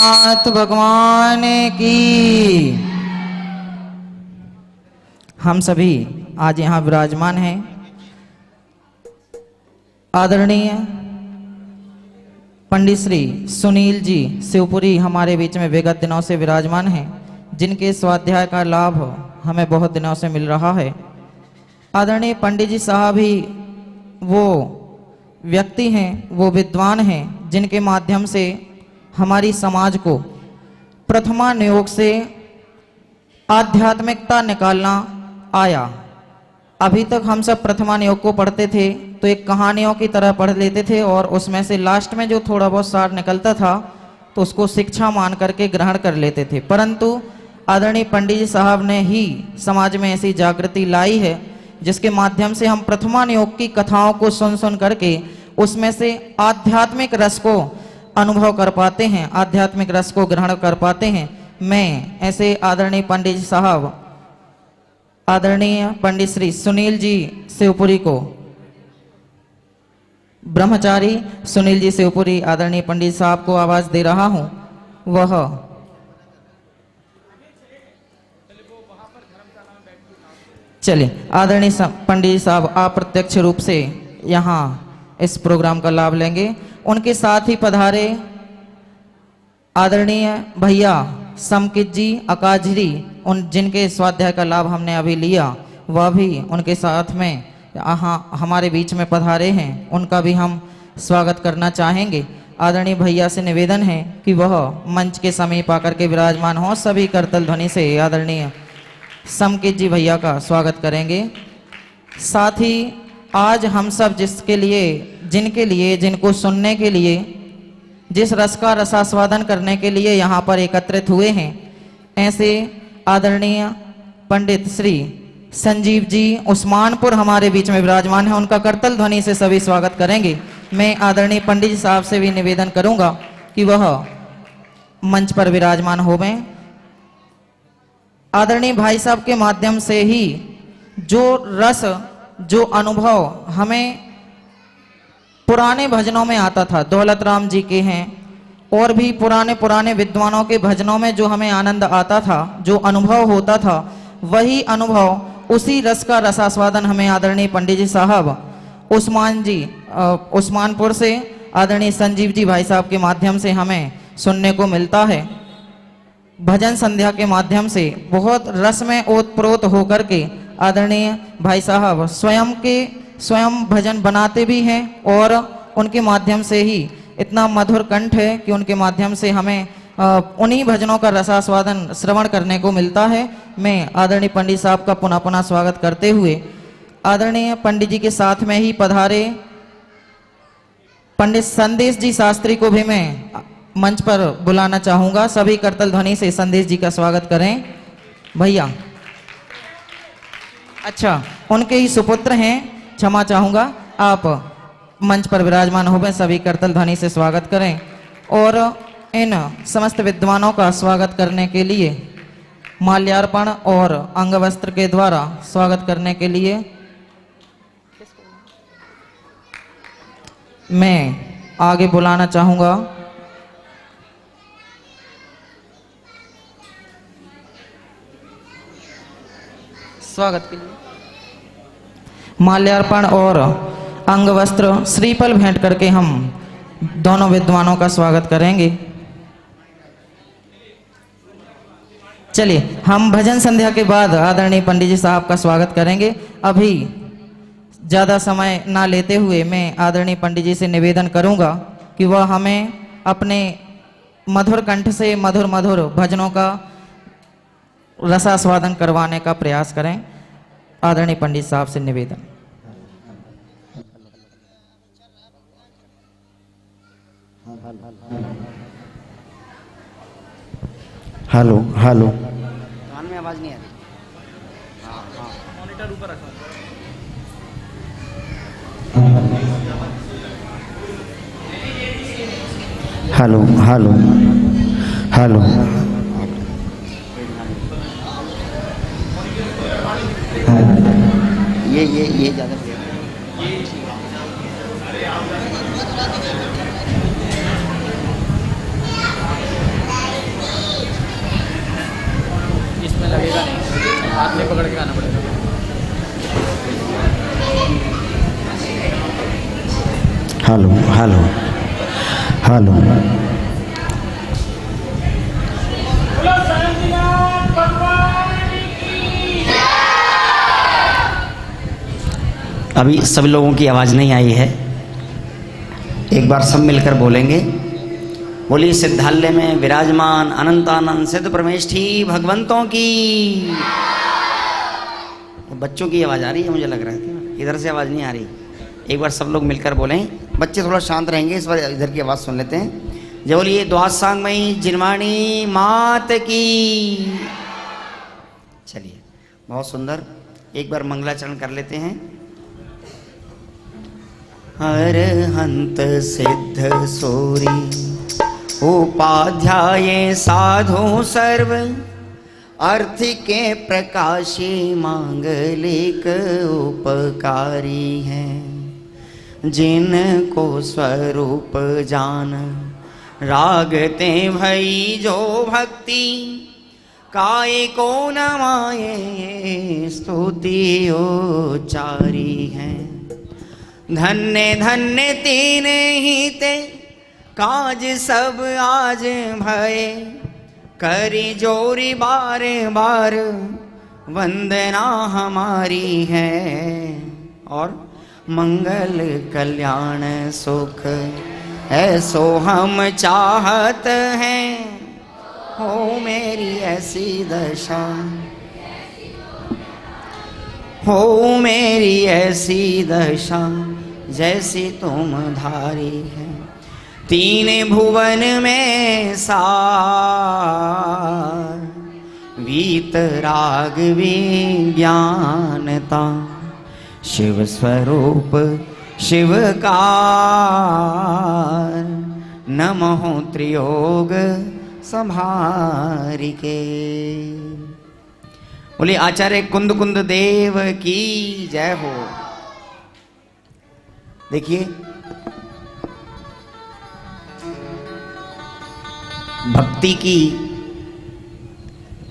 नाथ भगवान की। हम सभी आज यहाँ विराजमान हैं। आदरणीय पंडित श्री सुनील जी शिवपुरी हमारे बीच में विगत दिनों से विराजमान हैं, जिनके स्वाध्याय का लाभ हमें बहुत दिनों से मिल रहा है। आदरणीय पंडित जी साहब ही वो व्यक्ति हैं, वो विद्वान हैं, जिनके माध्यम से हमारी समाज को प्रथमा नियोग से आध्यात्मिकता निकालना आया। अभी तक हम सब प्रथमा नियोग को पढ़ते थे तो एक कहानियों की तरह पढ़ लेते थे और उसमें से लास्ट में जो थोड़ा बहुत सार निकलता था तो उसको शिक्षा मान करके ग्रहण कर लेते थे। परंतु आदरणीय पंडित जी साहब ने ही समाज में ऐसी जागृति लाई है जिसके माध्यम से हम प्रथमा नियोग की कथाओं को सुन सुन करके उसमें से आध्यात्मिक रस को अनुभव कर पाते हैं, आध्यात्मिक रस को ग्रहण कर पाते हैं। मैं ऐसे आदरणीय पंडित जी साहब, आदरणीय पंडित श्री सुनील जी शिवपुरी को, ब्रह्मचारी सुनील जी शिवपुरी आदरणीय पंडित साहब को आवाज दे रहा हूं। वह चलिए आदरणीय पंडित जी साहब आप प्रत्यक्ष रूप से यहाँ इस प्रोग्राम का लाभ लेंगे। उनके साथ ही पधारे आदरणीय भैया समकित जी अकाजरी, उन जिनके स्वाध्याय का लाभ हमने अभी लिया, वह भी उनके साथ में यहाँ हमारे बीच में पधारे हैं। उनका भी हम स्वागत करना चाहेंगे। आदरणीय भैया से निवेदन है कि वह मंच के समीप आकर के विराजमान हो। सभी करतल ध्वनि से आदरणीय समकित जी भैया का स्वागत करेंगे। साथ ही आज हम सब जिसके लिए, जिनके लिए, जिनको सुनने के लिए, जिस रस का रसास्वादन करने के लिए यहाँ पर एकत्रित हुए हैं, ऐसे आदरणीय पंडित श्री संजीव जी उस्मानपुर हमारे बीच में विराजमान हैं। उनका करतल ध्वनि से सभी स्वागत करेंगे। मैं आदरणीय पंडित जी साहब से भी निवेदन करूंगा कि वह मंच पर विराजमान होवें। आदरणीय भाई साहब के माध्यम से ही जो रस, जो अनुभव हमें पुराने भजनों में आता था, दौलत राम जी के हैं और भी पुराने पुराने विद्वानों के भजनों में जो हमें आनंद आता था, जो अनुभव होता था, वही अनुभव, उसी रस का रसास्वादन हमें आदरणीय पंडित जी साहब उस्मानपुर से आदरणीय संजीव जी भाई साहब के माध्यम से हमें सुनने को मिलता है। भजन संध्या के माध्यम से बहुत रस में ओतप्रोत होकर के आदरणीय भाई साहब स्वयं भजन बनाते भी हैं और उनके माध्यम से ही इतना मधुर कंठ है कि उनके माध्यम से हमें उन्हीं भजनों का रसास्वादन श्रवण करने को मिलता है। मैं आदरणीय पंडित साहब का पुनः पुनः स्वागत करते हुए आदरणीय पंडित जी के साथ में ही पधारे पंडित संदेश जी शास्त्री को भी मैं मंच पर बुलाना चाहूंगा। सभी करतल ध्वनि से संदेश जी का स्वागत करें भैया। अच्छा, उनके ही सुपुत्र हैं, क्षमा चाहूंगा, आप मंच पर विराजमान हो गए। सभी करतल ध्वनि से स्वागत करें और इन समस्त विद्वानों का स्वागत करने के लिए माल्यार्पण और अंगवस्त्र के द्वारा स्वागत करने के लिए मैं आगे बुलाना चाहूंगा स्वागत के लिए माल्यार्पण और अंगवस्त्र श्रीफल भेंट करके हम दोनों विद्वानों का स्वागत करेंगे। चलिए हम भजन संध्या के बाद आदरणीय पंडित जी साहब का स्वागत करेंगे। अभी ज़्यादा समय ना लेते हुए मैं आदरणीय पंडित जी से निवेदन करूंगा कि वह हमें अपने मधुर कंठ से मधुर मधुर भजनों का रसास्वादन करवाने का प्रयास करें। आदरणीय पंडित साहब से निवेदन। हेलो हेलो, कान में आवाज नहीं आ रही। हाँ हाँ, मॉनिटर ऊपर रखा। हेलो हेलो हेलो, ये ज्यादा आपने पकड़ के आना पड़ेगा। Hello hello hello. अभी सभी लोगों की आवाज नहीं आई है, एक बार सब मिलकर बोलेंगे। बोलिए सिद्धालय में विराजमान अनंतानंद सिद्ध परमेष्ठी भगवंतों की। बच्चों की आवाज आ रही है, मुझे लग रहा है इधर से आवाज नहीं आ रही। एक बार सब लोग मिलकर बोलें। बच्चे थोड़ा शांत रहेंगे, इस बार इधर की आवाज सुन लेते हैं। जय बोलिए द्वासांगमयी जिनवाणी मात की। चलिए बहुत सुंदर, एक बार मंगलाचरण कर लेते हैं। अरहंत सिद्ध सूरी उपाध्याय साधु सर्व अर्थ के प्रकाशी मांगलिक उपकारी हैं। जिनको स्वरूप जान रागते भई जो भक्ति काय को नमाये स्तुति उच्चारी हैं। धन्य धन्य तीन ही ते काज सब आज भय करी जोरी बार बार वंदना हमारी है। और मंगल कल्याण सुख ऐसो हम चाहत हैं। हो मेरी ऐसी दशा, हो मेरी ऐसी दशा जैसी तुम धारी है। तीन भुवन में सार वीत राग विज्ञानता शिव स्वरूप शिवकार नमो त्रियोग संभारिके। बोले आचार्य कुंद कुंद देव की जय हो। देखिए भक्ति की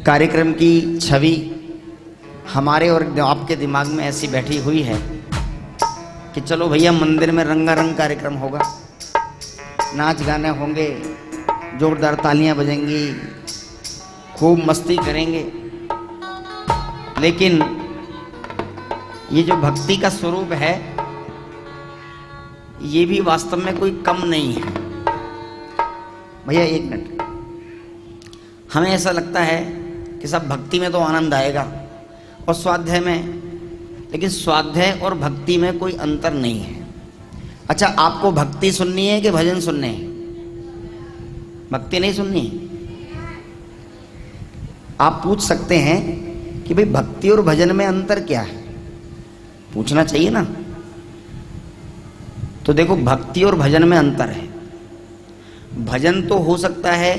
कार्यक्रम की छवि हमारे और आपके दिमाग में ऐसी बैठी हुई है कि चलो भैया मंदिर में रंगारंग कार्यक्रम होगा, नाच गाने होंगे, जोरदार तालियां बजेंगी, खूब मस्ती करेंगे। लेकिन ये जो भक्ति का स्वरूप है ये भी वास्तव में कोई कम नहीं है। भैया एक मिनट, हमें ऐसा लगता है कि सब भक्ति में तो आनंद आएगा और स्वाध्याय में, लेकिन स्वाध्याय और भक्ति में कोई अंतर नहीं है। अच्छा, आपको भक्ति सुननी है कि भजन सुनने हैं? भक्ति नहीं सुननी है? आप पूछ सकते हैं कि भाई भक्ति और भजन में अंतर क्या है, पूछना चाहिए ना। तो देखो भक्ति और भजन में अंतर है। भजन तो हो सकता है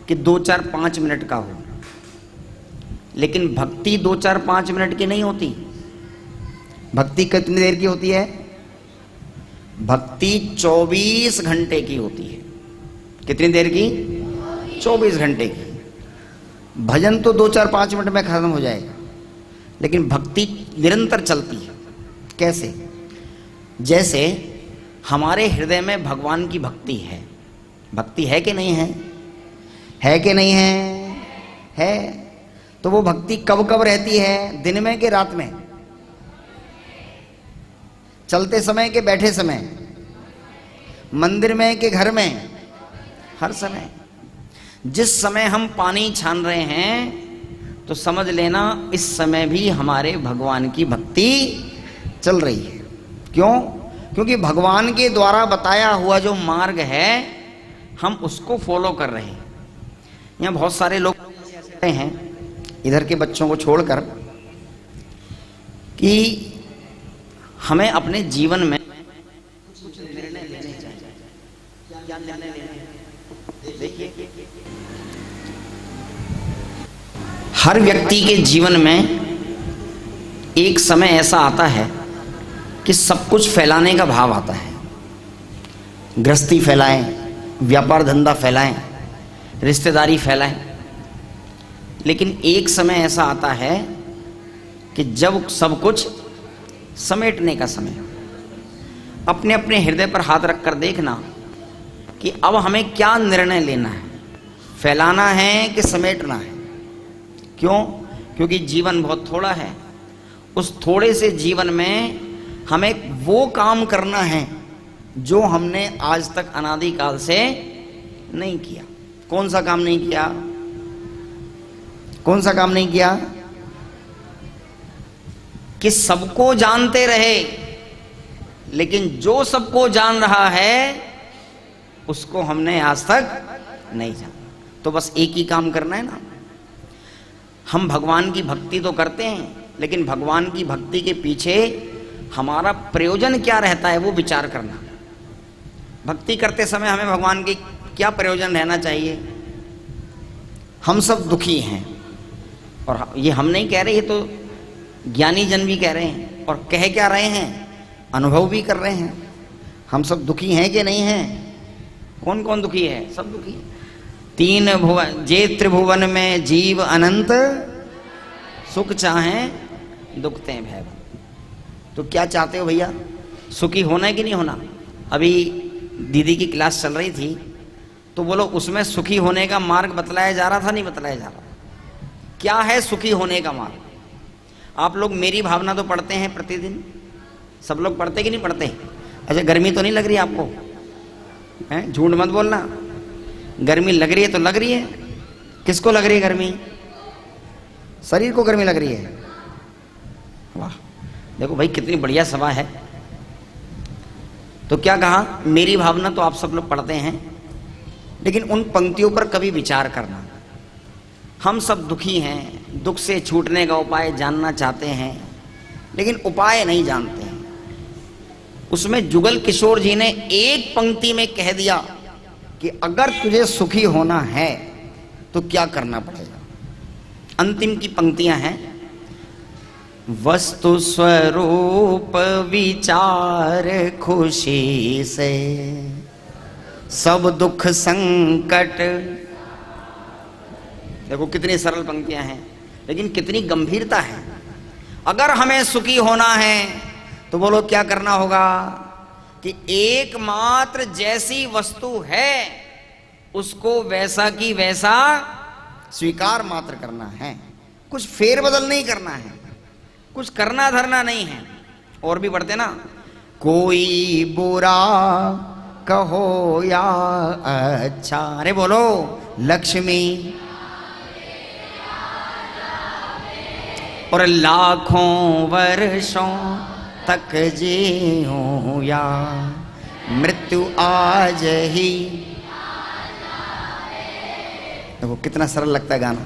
कि 2-4-5 मिनट का हो, लेकिन भक्ति 2-4-5 मिनट की नहीं होती। भक्ति कितनी देर की होती है? भक्ति 24 घंटे की होती है। कितनी देर की? 24 घंटे की। भजन तो 2-4-5 मिनट में खत्म हो जाएगा, लेकिन भक्ति निरंतर चलती है। कैसे? जैसे हमारे हृदय में भगवान की भक्ति है। भक्ति है कि नहीं है? है कि नहीं है? है। तो वो भक्ति कब कब रहती है? दिन में कि रात में? चलते समय कि बैठे समय? मंदिर में कि घर में? हर समय। जिस समय हम पानी छान रहे हैं तो समझ लेना इस समय भी हमारे भगवान की भक्ति चल रही है। क्यों? क्योंकि भगवान के द्वारा बताया हुआ जो मार्ग है हम उसको फॉलो कर रहे हैं। यहाँ बहुत सारे लोग हैं इधर के बच्चों को छोड़कर कि हमें अपने जीवन में कुछ निर्णय लेने चाहिए। क्या निर्णय लेने? देखिए, हर व्यक्ति के जीवन में एक समय ऐसा आता है कि सब कुछ फैलाने का भाव आता है। गृहस्थी फैलाएं, व्यापार धंधा फैलाएं, रिश्तेदारी फैलाएं, लेकिन एक समय ऐसा आता है कि जब सब कुछ समेटने का समय, अपने अपने हृदय पर हाथ रखकर देखना कि अब हमें क्या निर्णय लेना है, फैलाना है कि समेटना है। क्यों? क्योंकि जीवन बहुत थोड़ा है। उस थोड़े से जीवन में हमें वो काम करना है जो हमने आज तक अनादिकाल से नहीं किया। कौन सा काम नहीं किया? कौन सा काम नहीं किया? कि सबको जानते रहे, लेकिन जो सबको जान रहा है उसको हमने आज तक नहीं जाना। तो बस एक ही काम करना है ना। हम भगवान की भक्ति तो करते हैं, लेकिन भगवान की भक्ति के पीछे हमारा प्रयोजन क्या रहता है वो विचार करना। भक्ति करते समय हमें भगवान की क्या प्रयोजन रहना चाहिए? हम सब दुखी हैं, और ये हम नहीं कह रहे, ये तो ज्ञानी जन भी कह रहे हैं, और कह क्या रहे हैं? अनुभव भी कर रहे हैं। हम सब दुखी हैं कि नहीं हैं? कौन कौन दुखी है? सब दुखी है। तीन भुवन जे त्रिभुवन में जीव अनंत, सुख चाहें दुखते भय। तो क्या चाहते हो भैया? सुखी होना है कि नहीं होना? अभी दीदी की क्लास चल रही थी तो बोलो उसमें सुखी होने का मार्ग बतलाया जा रहा था, नहीं बतलाया जा रहा? क्या है सुखी होने का मार्ग? आप लोग मेरी भावना तो पढ़ते हैं प्रतिदिन, सब लोग पढ़ते कि नहीं पढ़ते? अच्छा, गर्मी तो नहीं लग रही आपको? हैं, झूठ मत बोलना। गर्मी लग रही है तो लग रही है। किसको लग रही है गर्मी? शरीर को गर्मी लग रही है। वाह, देखो भाई कितनी बढ़िया सभा है। तो क्या कहा? मेरी भावना तो आप सब लोग पढ़ते हैं, लेकिन उन पंक्तियों पर कभी विचार करना। हम सब दुखी हैं, दुख से छूटने का उपाय जानना चाहते हैं, लेकिन उपाय नहीं जानते हैं। उसमें जुगल किशोर जी ने एक पंक्ति में कह दिया कि अगर तुझे सुखी होना है तो क्या करना पड़ेगा। अंतिम की पंक्तियां हैं, वस्तु स्वरूप विचार खुशी से सब दुख संकट। देखो कितनी सरल पंक्तियां हैं, लेकिन कितनी गंभीरता है। अगर हमें सुखी होना है तो बोलो क्या करना होगा? कि एकमात्र जैसी वस्तु है उसको वैसा की वैसा स्वीकार मात्र करना है। कुछ फेरबदल नहीं करना है, कुछ करना धरना नहीं है। और भी पढ़ते ना, कोई बुरा कहो या अच्छा, अरे बोलो लक्ष्मी, और लाखों वर्षों तक जीऊं या मृत्यु आज ही। देखो कितना सरल लगता है गाना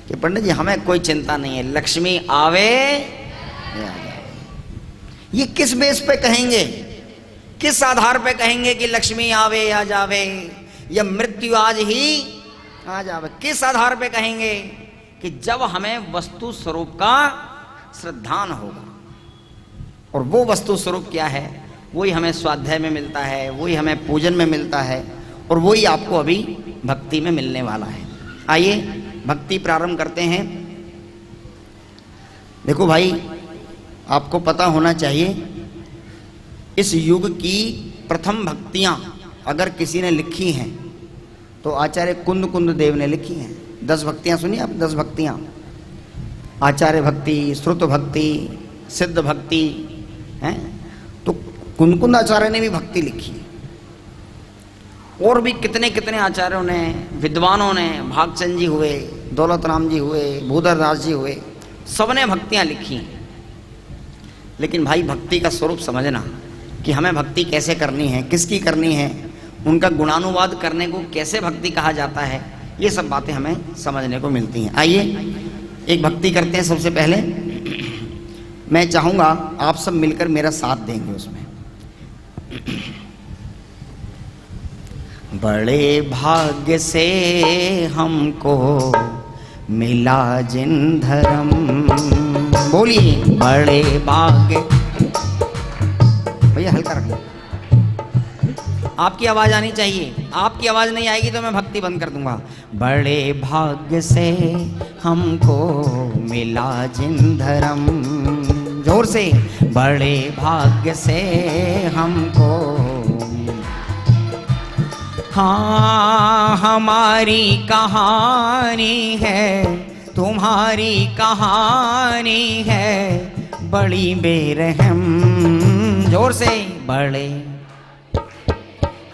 कि पंडित जी हमें कोई चिंता नहीं है, लक्ष्मी आवे या जाए। ये किस बेस पे कहेंगे? किस आधार पे कहेंगे कि लक्ष्मी आवे या जावे, या मृत्यु आज ही आ जावे? किस आधार पे कहेंगे? कि जब हमें वस्तु स्वरूप का श्रद्धान होगा। और वो वस्तु स्वरूप क्या है? वही हमें स्वाध्याय में मिलता है, वही हमें पूजन में मिलता है, और वही आपको अभी भक्ति में मिलने वाला है। आइए भक्ति प्रारंभ करते हैं। देखो भाई, आपको पता होना चाहिए इस युग की प्रथम भक्तियां अगर किसी ने लिखी हैं तो आचार्य कुंद कुंद देव ने लिखी हैं। 10 भक्तियां सुनिए आप, 10 भक्तियां। आचार्य भक्ति, श्रुत भक्ति, सिद्ध भक्ति हैं। तो कुंद आचार्य ने भी भक्ति लिखी। और भी कितने कितने आचार्यों ने, विद्वानों ने, भागचंद जी हुए, दौलत राम जी हुए, भूधर दास जी हुए, सबने भक्तियां लिखी। लेकिन भाई भक्ति का स्वरूप समझना कि हमें भक्ति कैसे करनी है, किसकी करनी है, उनका गुणानुवाद करने को कैसे भक्ति कहा जाता है, ये सब बातें हमें समझने को मिलती हैं। आइए एक भक्ति करते हैं। सबसे पहले मैं चाहूंगा आप सब मिलकर मेरा साथ देंगे उसमें। बड़े भाग्य से हमको मिला जिन धर्म, बोलिए बड़े भाग्य। भैया हल्का रखिए, आपकी आवाज आनी चाहिए। आपकी आवाज नहीं आएगी तो मैं भक्ति बंद कर दूंगा। बड़े भाग्य से हमको मिला जिन धर्म। जोर से, बड़े भाग्य से हमको। हाँ, हमारी कहानी है, तुम्हारी कहानी है, बड़ी बेरहम। जोर से, बड़े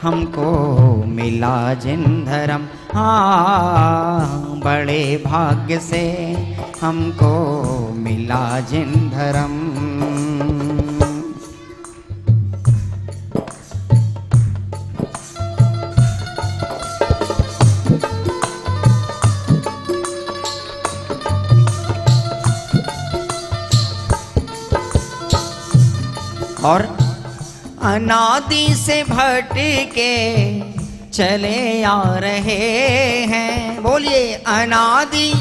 हमको मिला जिन धर्म। हाँ, बड़े भाग्य से हमको मिला जिन धर्म। और अनादि से भटके चले आ रहे हैं। बोलिए, अनादि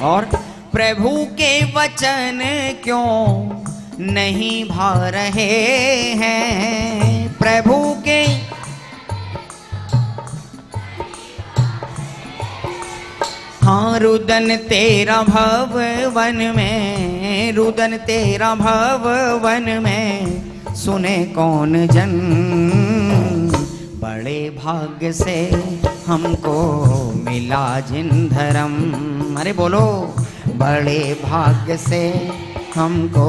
और प्रभु के वचन क्यों नहीं भा रहे हैं। प्रभु के हाँ, रुदन तेरा भवन में, रुदन तेरा भवन में, सुने कौन जन। बड़े भाग्य से हमको मिला जिन धर्म। अरे बोलो, बड़े भाग्य से हमको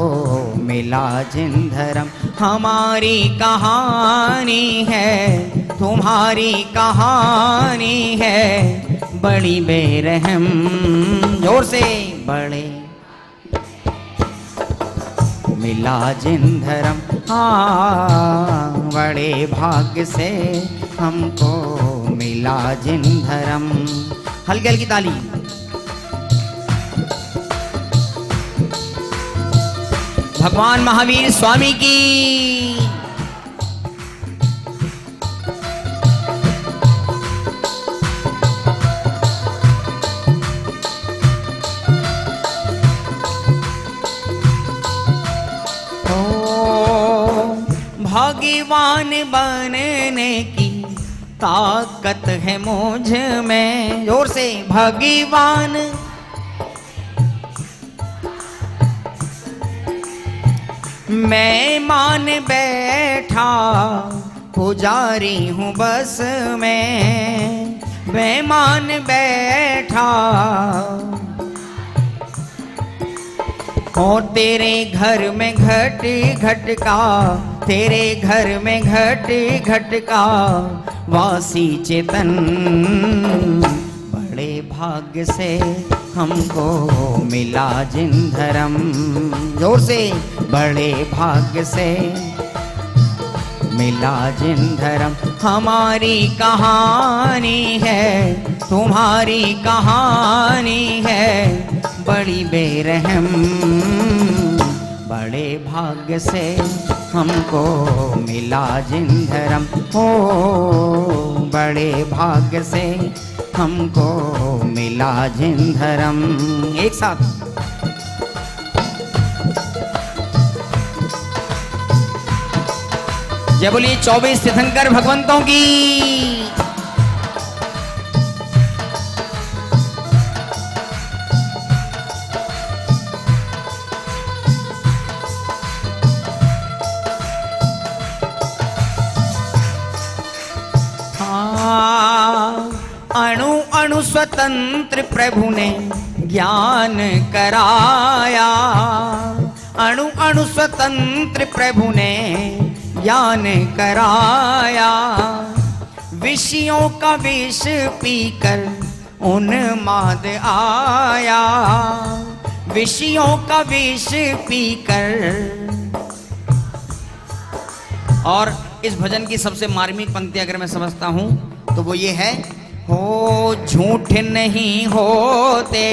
मिला जिन धर्म। हमारी कहानी है, तुम्हारी कहानी है, बड़ी बेरहम। जोर से, बड़े मिला जिन धर्म। हाँ, बड़े भाग्य से हमको मिला जिन धर्म। हल्की हल्की ताली। भगवान महावीर स्वामी की। भगवान बनने की ताकत है मुझ में। जोर से, भगवान मैं मान बैठा, पुजारी हूँ बस मैं मान बैठा। और तेरे घर में घट घट का, तेरे घर में घट घट का वासी चेतन। बड़े भाग्य से हमको मिला जिन धर्म। जोर से, बड़े भाग्य से मिला जिन धर्म। हमारी कहानी है, तुम्हारी कहानी है, बड़ी बेरहम। बड़े भाग्य से हमको मिला जिन धर्म। हो, बड़े भाग्य से हमको मिला जिन धर्म। एक साथ। जय बोलिए 24 तीर्थंकर भगवंतों की। अणु अणु स्वतंत्र प्रभु ने ज्ञान कराया। अणु अणु स्वतंत्र प्रभु ने ज्ञान कराया। विषयों का विष पीकर उन्माद आया। विषयों का विष पीकर। और इस भजन की सबसे मार्मिक पंक्ति अगर मैं समझता हूं तो वो ये है, हो झूठ नहीं होते,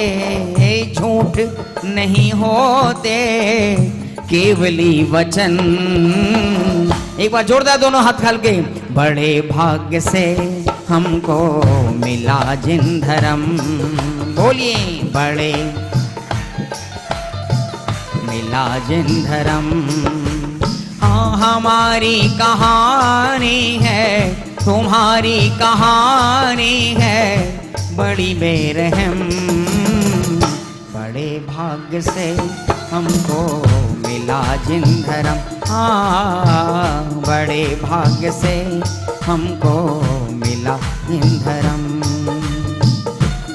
झूठ नहीं होते, केवली वचन। एक बार जोरदार दोनों हाथ खोल के। बड़े भाग्य से हमको मिला जिन धर्म। बोलिए, बड़े मिला जिन धर्म। हमारी कहानी है, तुम्हारी कहानी है बड़ी बेरहम। बड़े भाग्य से हमको मिला जिन धर्म, हाँ बड़े भाग्य से हमको मिला जिन धर्म,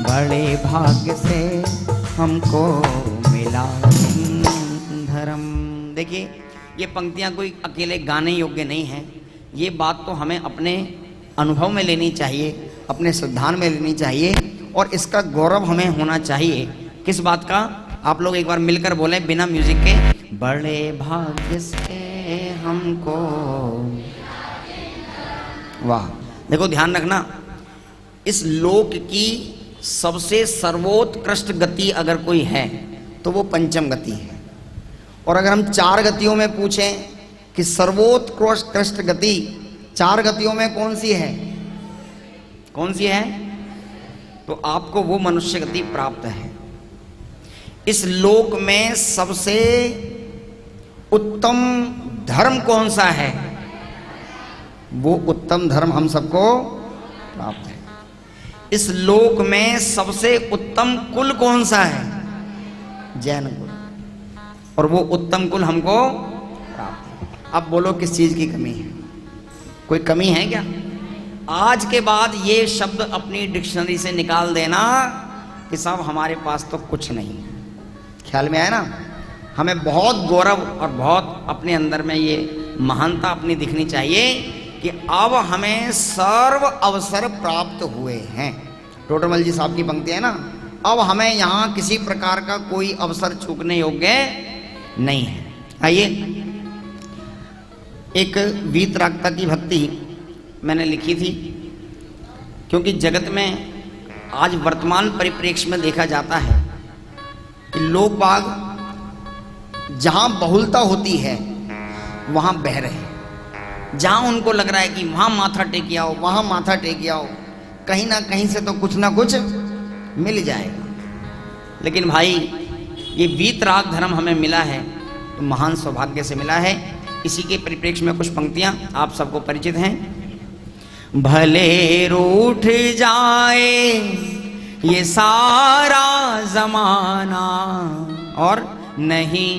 बड़े भाग्य से हमको मिला जिन धर्म। देखिए ये पंक्तियां कोई अकेले गाने योग्य नहीं है, ये बात तो हमें अपने अनुभव में लेनी चाहिए, अपने सिद्धांत में लेनी चाहिए, और इसका गौरव हमें होना चाहिए। किस बात का? आप लोग एक बार मिलकर बोलें बिना म्यूजिक के, बड़े भाग्य से हमको। वाह, देखो ध्यान रखना, इस लोक की सबसे सर्वोत्कृष्ट गति अगर कोई है तो वो पंचम गति है। और अगर हम 4 गतियों में पूछें कि सर्वोत्कृष्ट गति 4 गतियों में कौन सी है, कौन सी है, तो आपको वो मनुष्य गति प्राप्त है। इस लोक में सबसे उत्तम धर्म कौन सा है, वो उत्तम धर्म हम सबको प्राप्त है। इस लोक में सबसे उत्तम कुल कौन सा है, जैन कुल, और वो उत्तम कुल हमको प्राप्त है। अब बोलो किस चीज की कमी है? कोई कमी है क्या? आज के बाद ये शब्द अपनी डिक्शनरी से निकाल देना कि साहब हमारे पास तो कुछ नहीं है। ख्याल में आया ना? हमें बहुत गौरव और बहुत अपने अंदर में ये महानता अपनी दिखनी चाहिए कि अब हमें सर्व अवसर प्राप्त हुए हैं। टोटरमल जी साहब की पंक्ति है ना, अब हमें यहाँ किसी प्रकार का कोई अवसर चूकने योग्य नहीं है। आइए, एक वीतरागता की भक्ति मैंने लिखी थी, क्योंकि जगत में आज वर्तमान परिप्रेक्ष्य में देखा जाता है कि लोग बाग जहां बहुलता होती है वहां बह रहे हैं। जहां उनको लग रहा है कि वहां माथा टेक आओ, वहां माथा टेक आओ, कहीं ना कहीं से तो कुछ ना कुछ मिल जाएगा। लेकिन भाई ये वीतराग धर्म हमें मिला है तो महान सौभाग्य से मिला है। इसी के परिप्रेक्ष्य में कुछ पंक्तियां आप सबको परिचित हैं। भले रूठ जाए ये सारा जमाना और नहीं,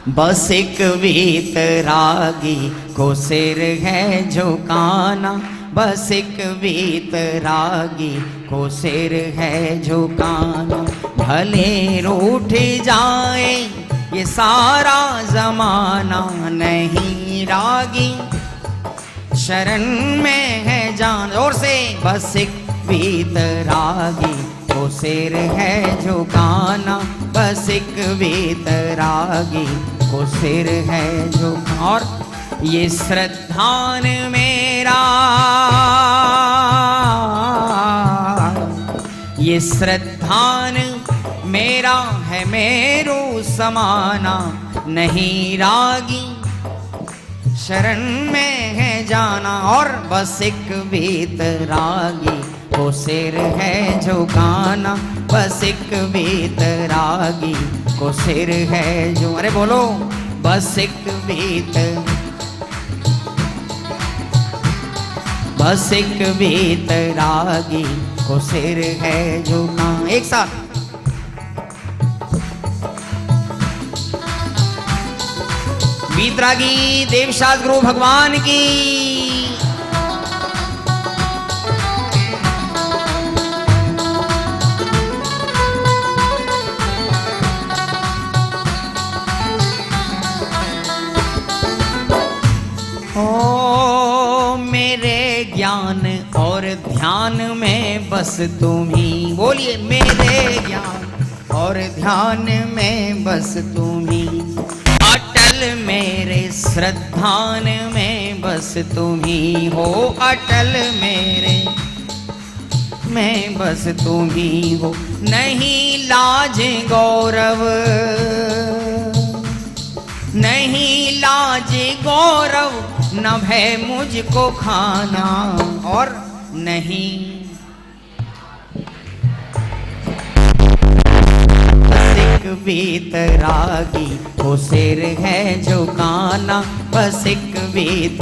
बस एक वीतरागी को सिर है झुकाना, बस एक वीतरागी को सिर है झुकाना। भले रूठ जाए ये सारा जमाना, नहीं रागी शरण में है जान। और से बस एक वीतरागी को सिर है झुकाना, बस एक वीतरागी को सिर है झुकाना। और ये श्रद्धान मेरा, ये श्रद्धान मेरा है मेरो समाना, नहीं रागी शरण में है जाना। और बस एक वीतरागी को सिर है झुकाना, बस एक वीतरागी को सिर है जो, अरे बोलो, बस एक बस एक वीतरागी को सिर है झुकाना। एक साथ वीतरागी देवशास्त्र गुरु भगवान की। ओ मेरे ज्ञान और ध्यान में बस तुम ही, बोलिए, मेरे ज्ञान और ध्यान में बस तुम ही, अटल मेरे श्रद्धान में बस तुम ही हो, अटल मेरे में बस तुम ही हो। नहीं लाज गौरव, नहीं लाज गौरव, न भय मुझको खाना, और नहीं बस एक वीतरागी को सिर है झुकाना, बस एक वीत।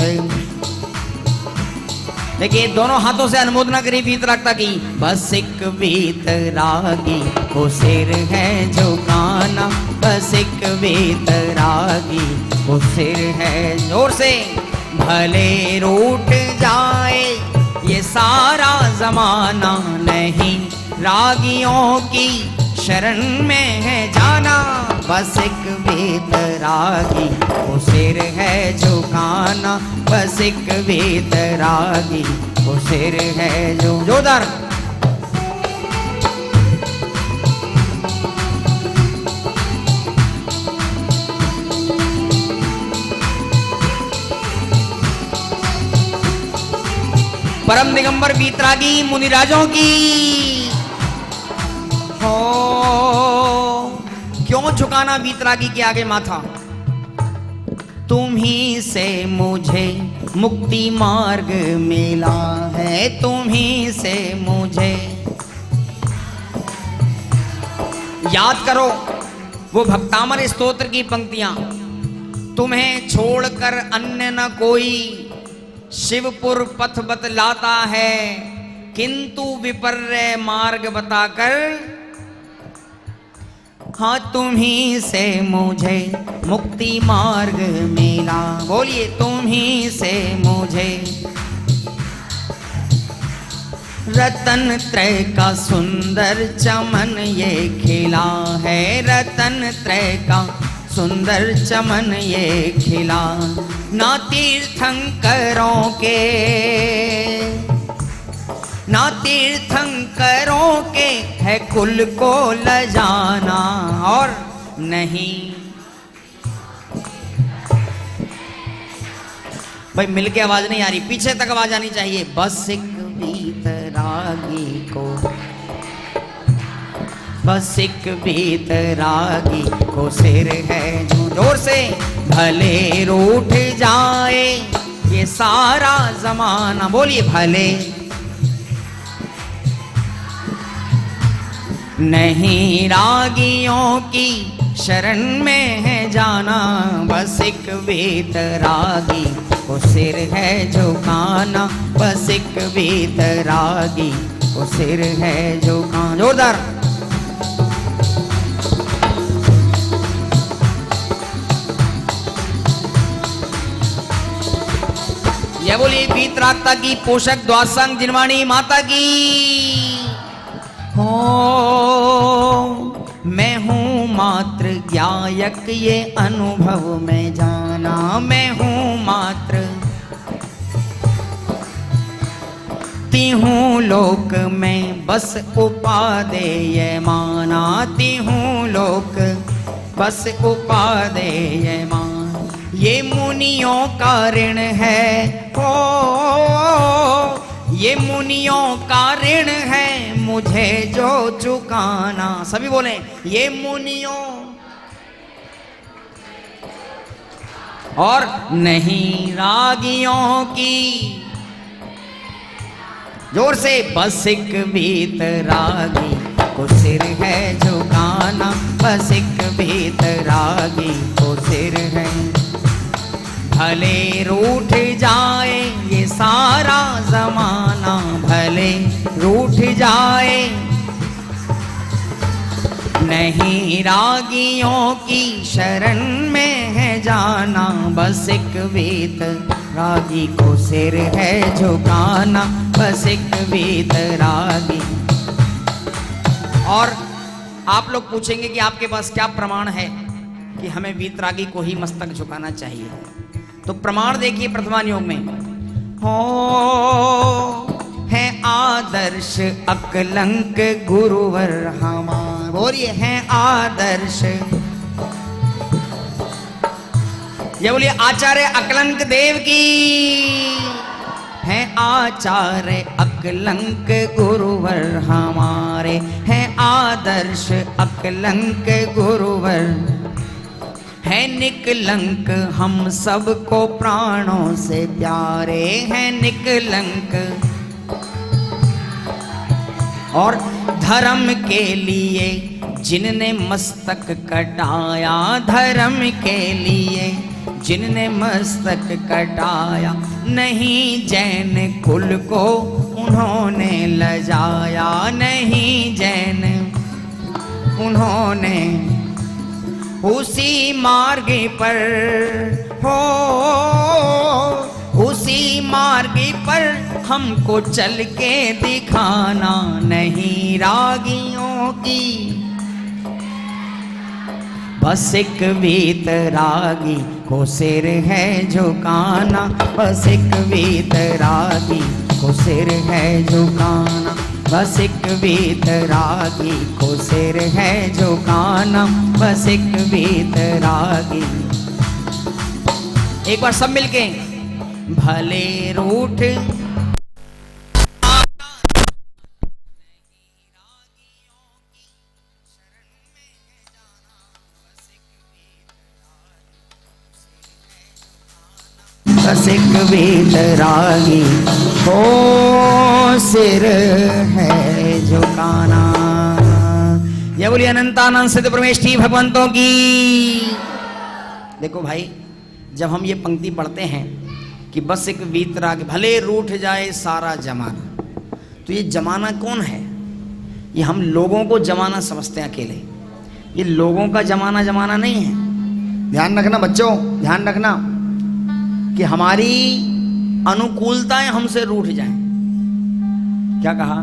देखिए दोनों हाथों से अनुमोदना करी वीतरागता की। बस एक वीतरागी को सिर है झुकाना, बस एक वीतरागी को सिर है। जोर से। भले रूठ जाए ये सारा जमाना, नहीं रागियों की शरण में है जाना। बस एक वीतरागी को सिर है झुकाना, बस एक वीतरागी को सिर है जो। जोरदार। परम दिगंबर वीतरागी मुनिराजों की हो। क्यों झुकाना वीतरागी के आगे माथा? तुम्ही से मुझे मुक्ति मार्ग मिला है, तुम्ही से मुझे। याद करो वो भक्तामर स्तोत्र की पंक्तियां। तुम्हें छोड़कर अन्य न कोई शिवपुर पथ बतलाता है, किंतु विपर्य मार्ग बताकर। हाँ तुम्ही से मुझे मुक्ति मार्ग मिला। बोलिए तुम्ही से मुझे। रतन त्रय का सुंदर चमन ये खिला है, रतन त्रय का सुंदर चमन ये खिला। ना तीर्थंकरों के, ना तीर्थंकरों के है कुल को लजाना, और नहीं। भाई मिलके आवाज नहीं आ रही, पीछे तक आवाज आनी चाहिए। बस एक वीतरागी को, बस एक वीतरागी को सिर है जो। जोर से। भले रूठ जाए ये सारा जमाना। बोलिए भले। नहीं रागियों की शरण में है जाना, बस एक वीतरागी को सिर है झुकाना, बस एक वीतरागी को सिर है झुकाना। जोरदार। यह बोलिए वीतरागता की पोषक द्वासंग जिनवाणी माता की हो। मैं हूँ मात्र ज्ञायक ये अनुभव में जाना, मैं हूँ मात्र। ती हूँ लोक में बस उपादेय माना, ती हूँ लोक बस उपादेय मान। ये मुनियों का ऋण है हो, ये मुनियों का ऋण है मुझे जो चुकाना। सभी बोले ये मुनियों। और नहीं रागियों की। जोर से। बस एक वीतरागी को सिर है झुकाना, बस एक वीतरागी को सिर है। भले रूठ जाए ये सारा जमाना, भले रूठ जाए। नहीं रागियों की शरण में है जाना, बस एक वीतरागी को सिर है झुकाना, बस एक वीतरागी। और आप लोग पूछेंगे कि आपके पास क्या प्रमाण है कि हमें वीतरागी को ही मस्तक झुकाना चाहिए? तो प्रमाण देखिए प्रथमान योग में हो। है आदर्श अकलंक गुरुवर हमार। बोलिए है आदर्श। ये बोलिए आचार्य अकलंक देव की। है आचार्य अकलंक गुरुवर हमारे, है आदर्श अकलंक गुरुवर। है निकलंक हम सबको प्राणों से प्यारे, हैं निकलंक। और धर्म के लिए जिनने मस्तक कटाया धर्म के लिए, जिनने मस्तक कटाया, नहीं जैन कुल को उन्होंने लजाया, नहीं जैन उन्होंने उसी मार्ग पर हो, उसी मार्ग पर हमको चल के दिखाना, नहीं रागियों की बस एक वीतरागी को सिर है झुकाना, बस एक वीतरागी को सिर है झुकाना, बस एक वीतरागी को सिर है झुकाना, बस एक वीतरागी। एक बार सब मिलके भले रूठ बस एक वीतरागी को सिर है झुकाना। जय बोलिए अनंतानंद सिद्ध परमेष्ठी भगवंतों की। देखो भाई, जब हम ये पंक्ति पढ़ते हैं कि बस एक वीतरागी भले रूठ जाए सारा जमाना, तो ये जमाना कौन है? ये हम लोगों को जमाना समझते हैं अकेले। ये लोगों का जमाना नहीं है। ध्यान रखना बच्चों, ध्यान रखना कि हमारी अनुकूलताएं हमसे रूठ जाएं। क्या कहा?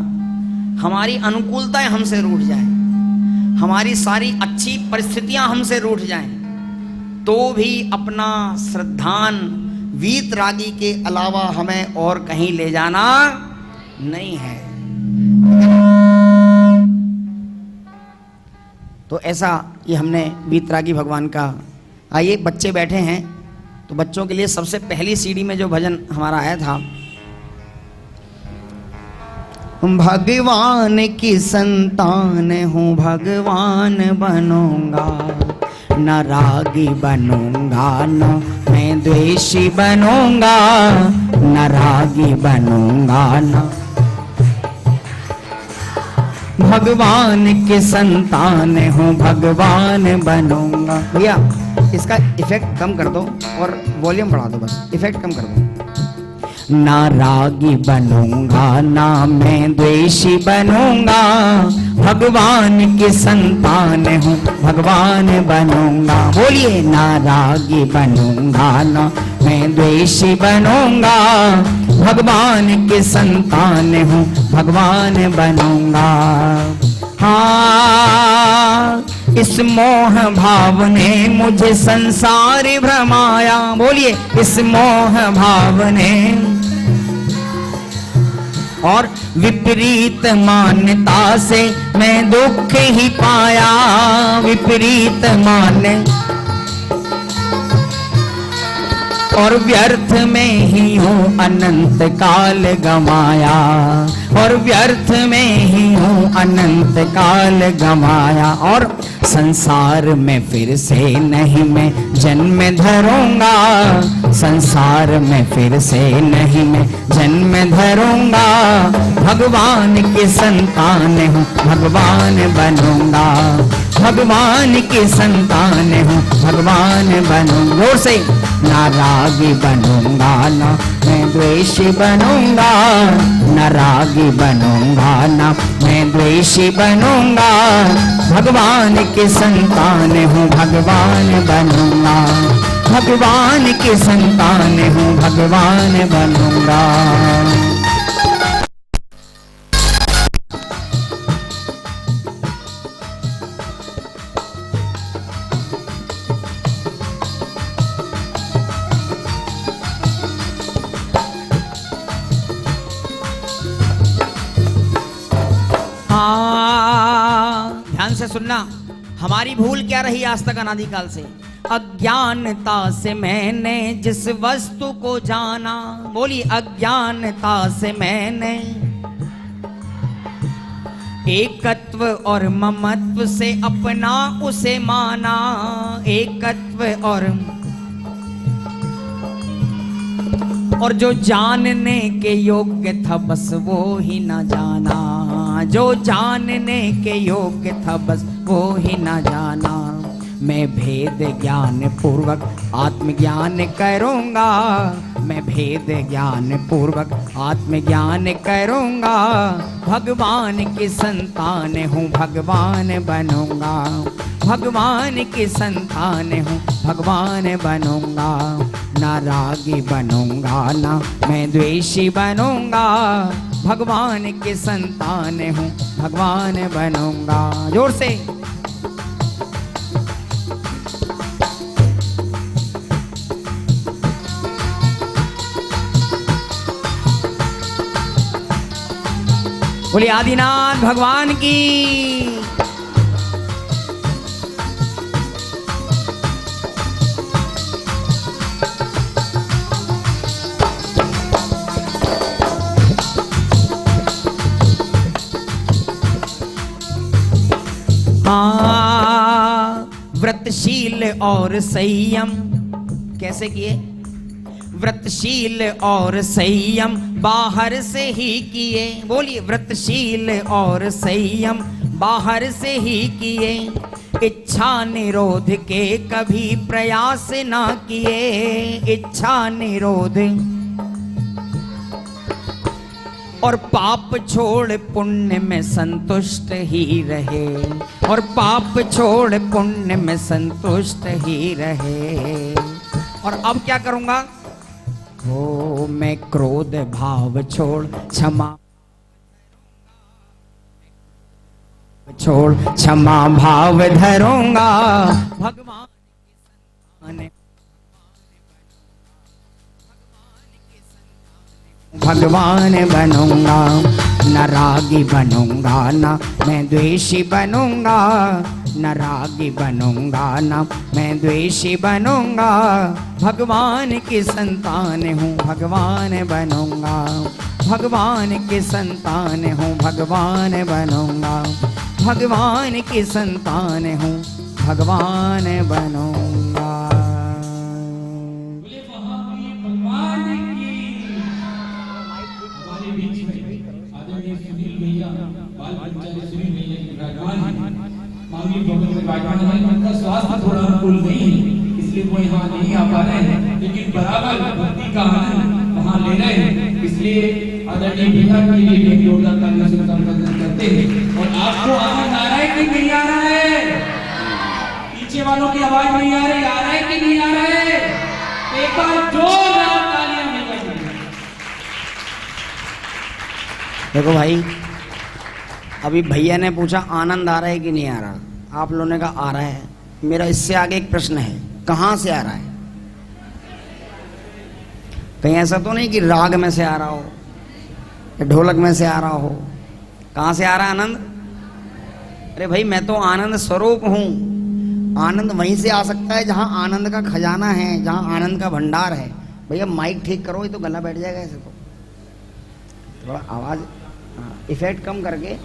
हमारी अनुकूलताएं हमसे रूठ जाएं, हमारी सारी अच्छी परिस्थितियां हमसे रूठ जाएं, तो भी अपना श्रद्धान वीतरागी के अलावा हमें और कहीं ले जाना नहीं है। तो ऐसा ये हमने वीतरागी भगवान का। आइए, बच्चे बैठे हैं तो बच्चों के लिए सबसे पहली सीडी में जो भजन हमारा आया था, भगवान की संतान हूँ भगवान बनूंगा, न रागी बनूंगा न मैं द्वेषी बनूंगा, न रागी बनूंगा न। भगवान की संतान हूँ भगवान बनूंगा। भैया इसका इफेक्ट कम कर दो और वॉल्यूम बढ़ा दो, बस इफेक्ट कम कर दो। ना रागी बनूंगा ना मैं द्वेषी बनूंगा, भगवान की संतान हूँ भगवान बनूंगा। बोलिए, ना रागी बनूंगा ना मैं द्वेषी बनूंगा, भगवान की संतान हूँ भगवान बनूंगा। हाँ, इस मोह भाव ने मुझे संसार भ्रमाया। बोलिए, इस मोह भाव ने और विपरीत मान्यता से मैं दुख ही पाया, विपरीत मान और व्यर्थ में ही हूँ अनंत काल गमाया, और व्यर्थ में ही हूँ अनंत काल गमाया। और संसार में फिर से नहीं मैं जन्म धरूंगा, संसार में फिर से नहीं मैं जन्म धरूंगा, भगवान की संतान हूँ भगवान बनूंगा, भगवान की संतान हूँ भगवान बनूंगा। जोर से, ना रागी बनूंगा ना मैं द्वेषी बनूंगा, न रागी बनूंगा ना मैं द्वेषी बनूंगा, भगवान की संतान हूँ भगवान बनूंगा, भगवान की संतान हूँ भगवान बनूंगा। ध्यान से सुनना, हमारी भूल क्या रही आज तक अनादिकाल से? अज्ञानता से मैंने जिस वस्तु को जाना। बोली, अज्ञानता से मैंने एकत्व और ममत्व से अपना उसे माना, एकत्व और और जो जानने के योग्य था बस वो ही ना जाना, जो जानने के योग्य था बस वो ही ना जाना। मैं भेद ज्ञान पूर्वक आत्मज्ञान करूँगा, मैं भेद ज्ञान पूर्वक आत्मज्ञान करूँगा। भगवान की संतान हूँ भगवान बनूँगा, भगवान की संतान हूँ भगवान बनूँगा। ना रागी बनूँगा ना मैं द्वेषी बनूँगा, भगवान की संतान हूँ भगवान बनूँगा। जोर से बोलिए आदिनाथ भगवान की। व्रतशील और संयम कैसे किए? व्रतशील और संयम बाहर से ही किए। बोलिए व्रतशील और संयम बाहर से ही किए। इच्छा निरोध के कभी प्रयास ना किए, इच्छा निरोध और पाप छोड़ पुण्य में संतुष्ट ही रहे, और पाप छोड़ पुण्य में संतुष्ट ही रहे। और अब क्या करूंगा? हो मैं क्रोध भाव छोड़ क्षमा छोड़ क्षमा भाव धरूंगा। भगवान भगवान बनूंगा, न रागी बनूंगा ना मैं द्वेषी बनूंगा, न रागी बनूंगा ना मैं द्वेषी बनूंगा। भगवान की संतान हूँ भगवान बनूंगा, भगवान की संतान हूँ भगवान बनूंगा, भगवान की संतान हूँ भगवान बनूंगा। उनका स्वास्थ्य थोड़ा अनुकूल नहीं है, इसलिए वो यहाँ नहीं आ पा रहे हैं, लेकिन बराबर भक्ति का आनंद वहाँ ले रहे हैं। इसलिए आदरणीय भैया के लिए भी जोरदार तालियों से सम्मान करते हैं। और आपको आनंद आ रहा है कि नहीं आ रहा है? पीछे वालों की आवाज नहीं आ रही, आ रहा है कि नहीं आ रहा है? एक बार जोरदार तालियां मिल गई। देखो भाई, अभी भैया ने पूछा आनंद आ रहा है कि नहीं आ रहा, आप लोगों ने कहा आ रहा है। मेरा इससे आगे एक प्रश्न है, कहां से आ रहा है? कहीं ऐसा तो नहीं कि राग में से आ रहा हो या ढोलक में से आ रहा हो? कहां से आ रहा है आनंद? अरे भाई, मैं तो आनंद स्वरूप हूं। आनंद वहीं से आ सकता है जहां आनंद का खजाना है, जहां आनंद का भंडार है। भैया माइक ठीक करो, ये तो गला बैठ जाएगा ऐसे। तो थोड़ा आवाज इफेक्ट कम करके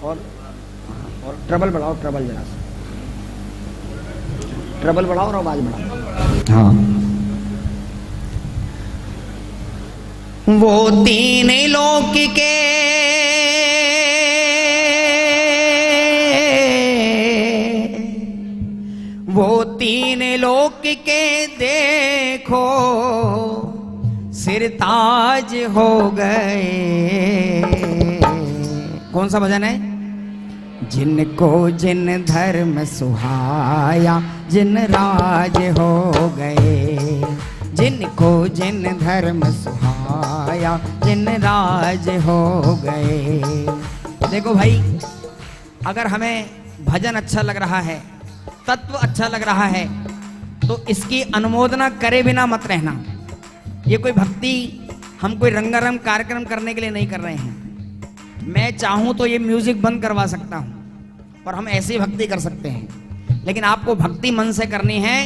और ट्रबल बढ़ाओ, ट्रबल जरा सा ट्रबल बढ़ाओ और आवाज बढ़ाओ। हाँ, वो तीन लोक के वो तीन लोक के देखो सिरताज हो गए। कौन सा भजन है? जिनको जिन धर्म सुहाया जिन राज हो गए, जिनको जिन धर्म सुहाया जिन राज हो गए। देखो भाई, अगर हमें भजन अच्छा लग रहा है, तत्व अच्छा लग रहा है, तो इसकी अनुमोदना करे बिना मत रहना। ये कोई भक्ति हम कोई रंगारंग कार्यक्रम करने के लिए नहीं कर रहे हैं। मैं चाहूं तो ये म्यूजिक बंद करवा सकता हूं और हम ऐसी भक्ति कर सकते हैं, लेकिन आपको भक्ति मन से करनी है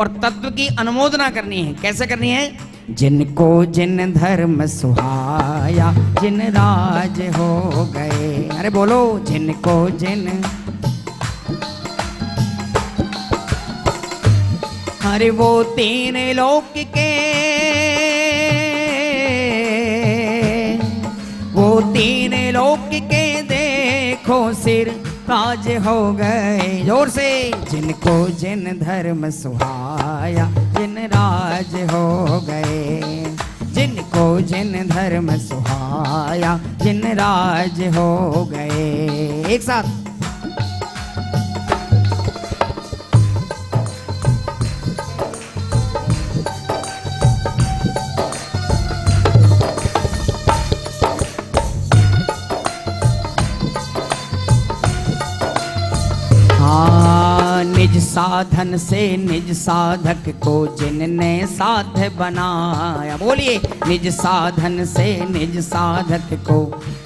और तत्व की अनुमोदना करनी है। कैसे करनी है? जिनको जिन धर्म सुहाया जिन राज हो गए। अरे बोलो, जिनको जिन, अरे वो तीन लोक के वो तीन लोक के देखो सिर ताज हो गए। जोर से। जिनको जिन धर्म सुहाया जिन राज हो गए, जिनको जिन धर्म सुहाया जिन राज हो गए। एक साथ। निज साधन से निज साधक को जिनने साध्य बनाया। बोलिए। निज साधन से निज साधक को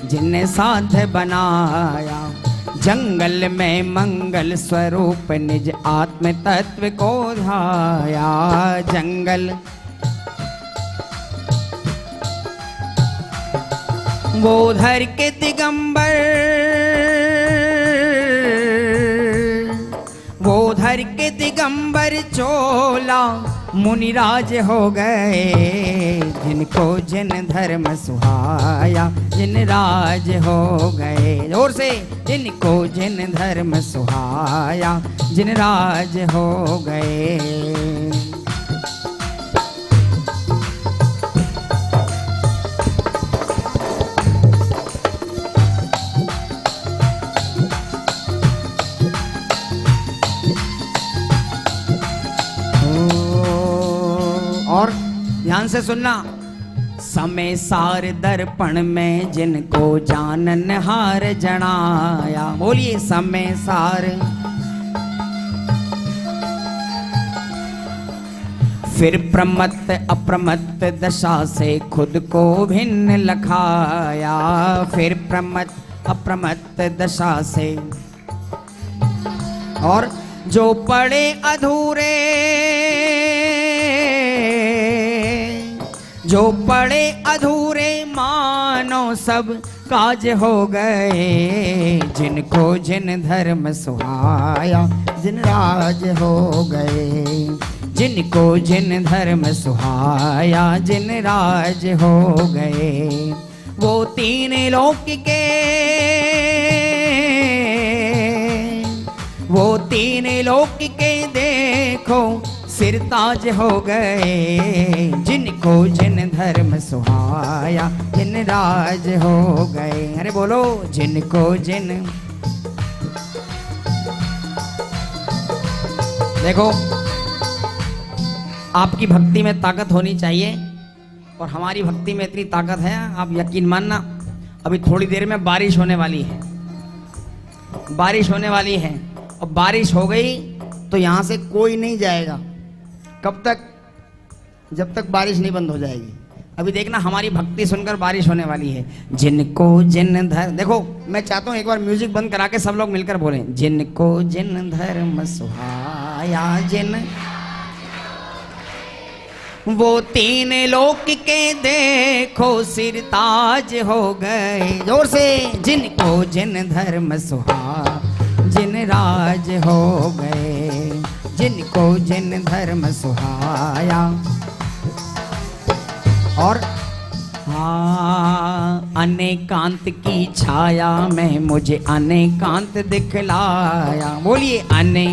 जिनने साध्य बनाया। जंगल में मंगल स्वरूप निज आत्म तत्व को ध्याया। जंगल वो धर के दिगंबर, वो धर के दिगंबर चोला मुनिराज हो गए। जिनको जिन धर्म सुहाया जिन राज हो गए। जोर से। जिनको जिन धर्म सुहाया जिन राज हो गए। और ध्यान से सुनना। समय सार दर्पण में जिनको जानन हार जनाया। बोलिए। समय सार। फिर प्रमत्त अप्रमत्त दशा से खुद को भिन्न लखाया। फिर प्रमत्त अप्रमत्त दशा से। और जो पड़े अधूरे, जो पड़े अधूरे मानो सब काज हो गए। जिनको जिन धर्म सुहाया जिन राज हो गए। जिनको जिन धर्म सुहाया जिन राज हो गए। वो तीन लोक के, वो तीन लोक के देखो सिर ताज हो गए। जिनको जिन धर्म सुहाया जिन राज हो गए। अरे बोलो। जिनको जिन। देखो, आपकी भक्ति में ताकत होनी चाहिए और हमारी भक्ति में इतनी ताकत है, आप यकीन मानना। अभी थोड़ी देर में बारिश होने वाली है, बारिश होने वाली है। और बारिश हो गई तो यहां से कोई नहीं जाएगा। कब तक? जब तक बारिश नहीं बंद हो जाएगी। अभी देखना, हमारी भक्ति सुनकर बारिश होने वाली है। जिनको जिन धर्म, देखो मैं चाहता हूं एक बार म्यूजिक बंद करा के सब लोग मिलकर बोलें। जिनको जिन धर्म सुहाया जिन, वो तीन लोक के देखो सिर ताज हो गए। जोर से। जिनको जिन धर्म सुहाया जिन राज हो गए। जिनको जिन धर्म सुहाया। और हाँ, अनेकांत की छाया में मुझे अनेकांत दिखलाया। बोलिए। अने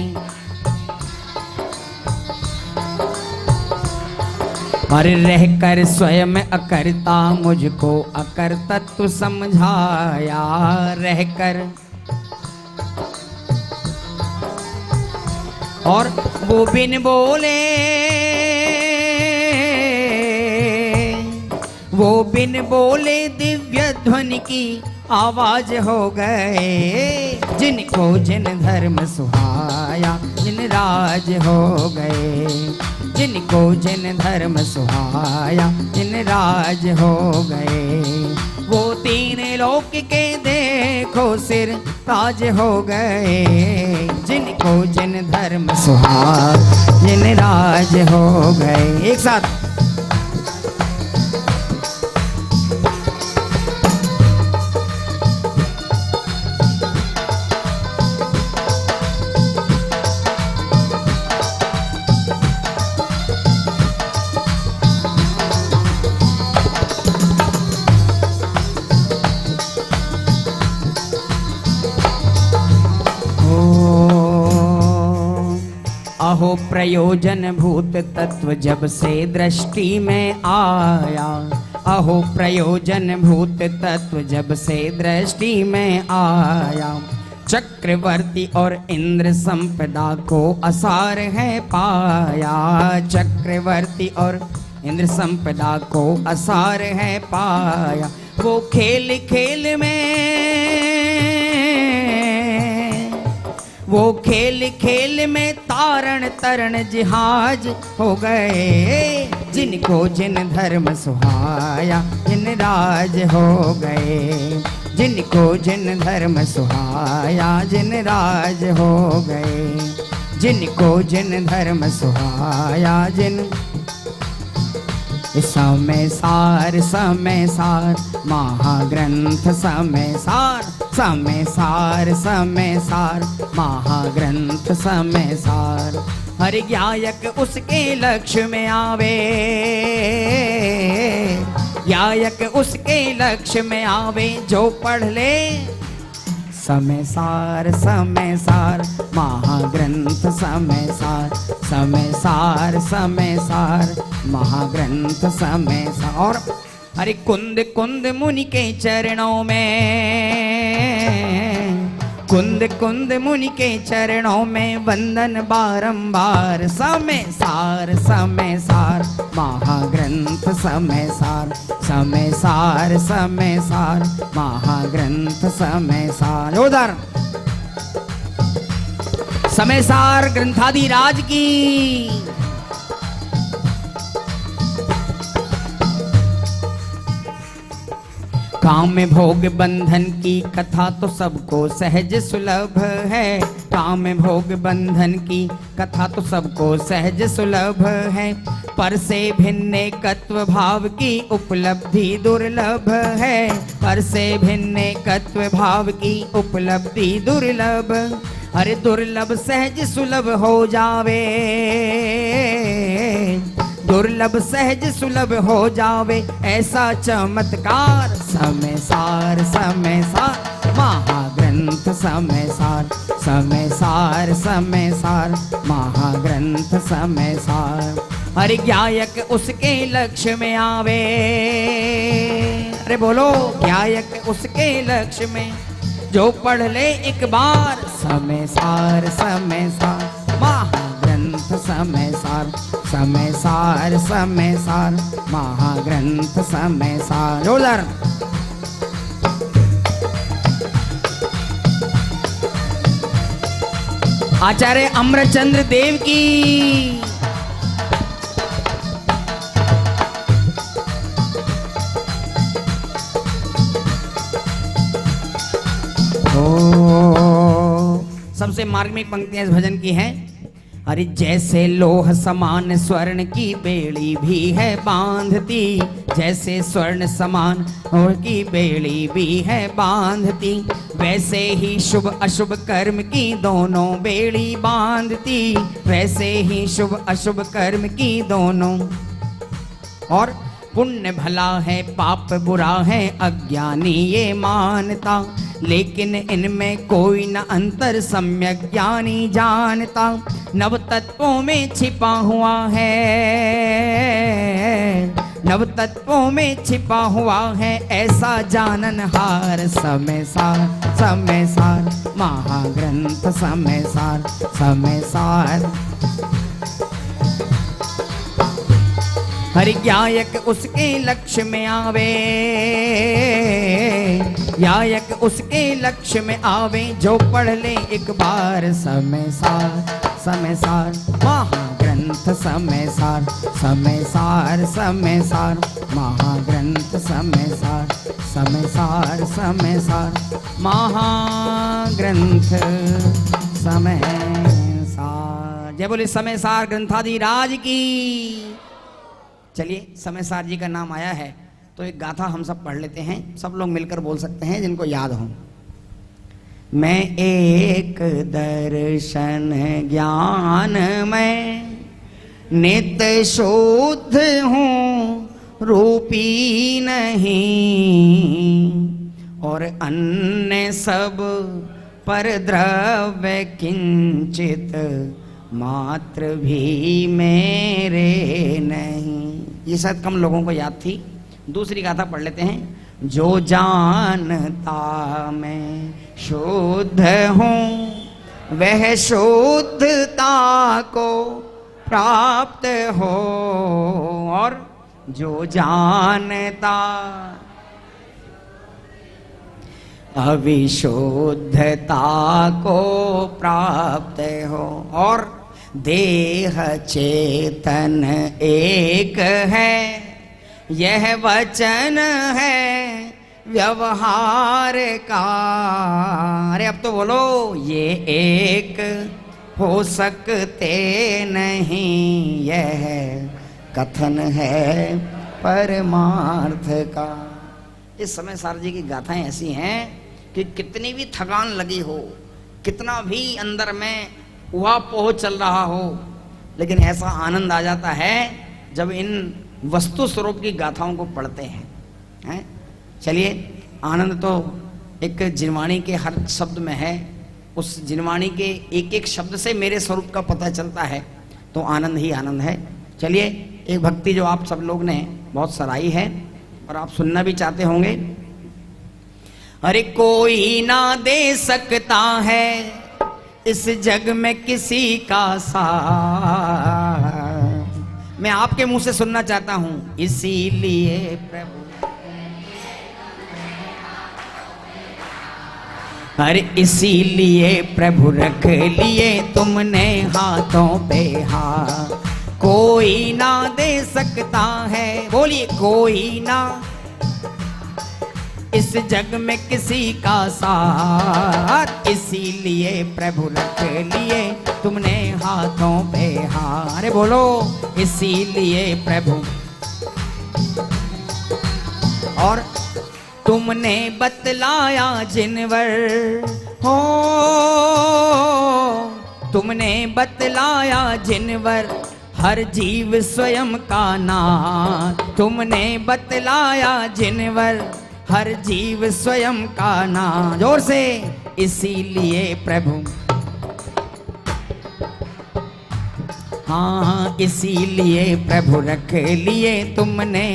और रहकर स्वयं अकर्ता मुझको अकर तत्व समझाया। रहकर। और वो बिन बोले, वो बिन बोले दिव्य ध्वनि की आवाज हो गए। जिनको जिन धर्म सुहाया जिन राज हो गए। जिनको जिन धर्म सुहाया जिन राज हो गए। वो तीन लोक के देखो सिर ताज हो गए। जिनको जिन धर्म सुहाया जिन राज हो गए। एक साथ। अहो प्रयोजन भूत तत्व जब से दृष्टि में आया, अहो प्रयोजन भूत तत्व जब से दृष्टि में आया, चक्रवर्ती और इंद्र संपदा को असार है पाया, चक्रवर्ती और इंद्र संपदा को असार है पाया। वो खेल खेल में, वो खेल खेल में तारण तरण जिहाज हो गए, जिनको जिन धर्म सुहाया जिन राज हो गए, जिनको जिन धर्म सुहाया जिन राज हो गए, जिनको जिन धर्म सुहाया जिन। समय सार समय सार महाग्रंथ समय सार, समय सार समय सार महाग्रंथ समय सार। हर गायक उसके लक्ष्य में आवे, गायक उसके लक्ष्य में आवे, जो पढ़ ले समय सार महाग्रंथ समय सार समय सार महाग्रंथ समय सार। और हरे कुंद कुंद मुनि के चरणों में, कुंद कुंद मुनि के चरणों में वंदन बारंबार, समय सार महाग्रंथ समय सार, समय सार महाग्रंथ समय सार। उदाहरण समय सार ग्रंथाधिराज की। काम में भोग बंधन की कथा तो सबको सहज सुलभ है, काम में भोग बंधन की कथा तो सबको सहज सुलभ है, पर से भिन्न एकत्व भाव की उपलब्धि दुर्लभ है, पर से भिन्न एकत्व भाव की उपलब्धि दुर्लभ। अरे दुर्लभ सहज सुलभ हो जावे, दुर्लभ सहज सुलभ हो जावे ऐसा चमत्कार। समय सार महाग्रंथ समय सार महाग्रंथ समय सार। हर गायक उसके लक्ष्य में आवे, अरे बोलो गायक उसके लक्ष्य में, जो पढ़ ले एक बार समय सार महाग्रंथ समय सार महाग्रंथ समय सार। जोरदार आचार्य अमरचंद्र देव की। सबसे मार्मिक पंक्तियां इस भजन की हैं। अरे जैसे लोह समान स्वर्ण की बेड़ी भी है बांधती, जैसे स्वर्ण समान और की बेड़ी भी है बांधती, वैसे ही शुभ अशुभ कर्म की दोनों बेड़ी बांधती, वैसे ही शुभ अशुभ कर्म की दोनों। और पुण्य भला है पाप बुरा है अज्ञानी ये मानता, लेकिन इनमें कोई न अंतर सम्यक ज्ञानी जानता। नव तत्वों में छिपा हुआ है, नव तत्वों में छिपा हुआ है ऐसा जाननहार। समय सार महाग्रंथ समय सार। हर गायक उसके लक्ष्य में आवे, गायक उसके लक्ष्य में आवे, जो पढ़ ले एक बार समय सार महाग्रंथ समय सार महाग्रंथ समय सार महाग्रंथ समय सार। जय बोले समय सार ग्रंथाधिराज की। चलिए समय सार जी का नाम आया है तो एक गाथा हम सब पढ़ लेते हैं, सब लोग मिलकर बोल सकते हैं जिनको याद हो। मैं एक दर्शन ज्ञान में नित्य शुद्ध हूँ रूपी नहीं, और अन्य सब पर द्रव्य किंचित मात्र भी मेरे नहीं। ये शायद कम लोगों को याद थी। दूसरी गाथा पढ़ लेते हैं। जो जानता मैं शुद्ध हूँ वह शुद्धता को प्राप्त हो, और जो जानता अविशुद्धता को प्राप्त हो, और देह चेतन एक है यह वचन है व्यवहार का। अरे अब तो बोलो, ये एक हो सकते नहीं, यह कथन है परमार्थ का। इस समय सार जी की गाथाएं ऐसी हैं कि कितनी भी थकान लगी हो, कितना भी अंदर में उहापोह चल रहा हो, लेकिन ऐसा आनंद आ जाता है जब इन वस्तु स्वरूप की गाथाओं को पढ़ते हैं। चलिए, आनंद तो एक जिनवाणी के हर शब्द में है। उस जिनवाणी के एक एक शब्द से मेरे स्वरूप का पता चलता है, तो आनंद ही आनंद है। चलिए, एक भक्ति जो आप सब लोग ने बहुत सराही है और आप सुनना भी चाहते होंगे। अरे कोई ना दे सकता है इस जग में किसी का साथ, मैं आपके मुंह से सुनना चाहता हूं। इसीलिए प्रभु, अरे इसीलिए प्रभु रख लिए तुमने हाथों पे हाथ, कोई ना दे सकता है, बोलिए कोई ना इस जग में किसी का साथ, इसीलिए प्रभु रख लिए तुमने हाथों पे हाथ। अरे बोलो, इसीलिए प्रभु, और तुमने बतलाया जिनवर हो, तुमने बतलाया जिनवर हर जीव स्वयं का नाथ, तुमने बतलाया जिनवर हर जीव स्वयं का नाम। जोर से, इसीलिए प्रभु, हाँ इसीलिए प्रभु रख लिए तुमने।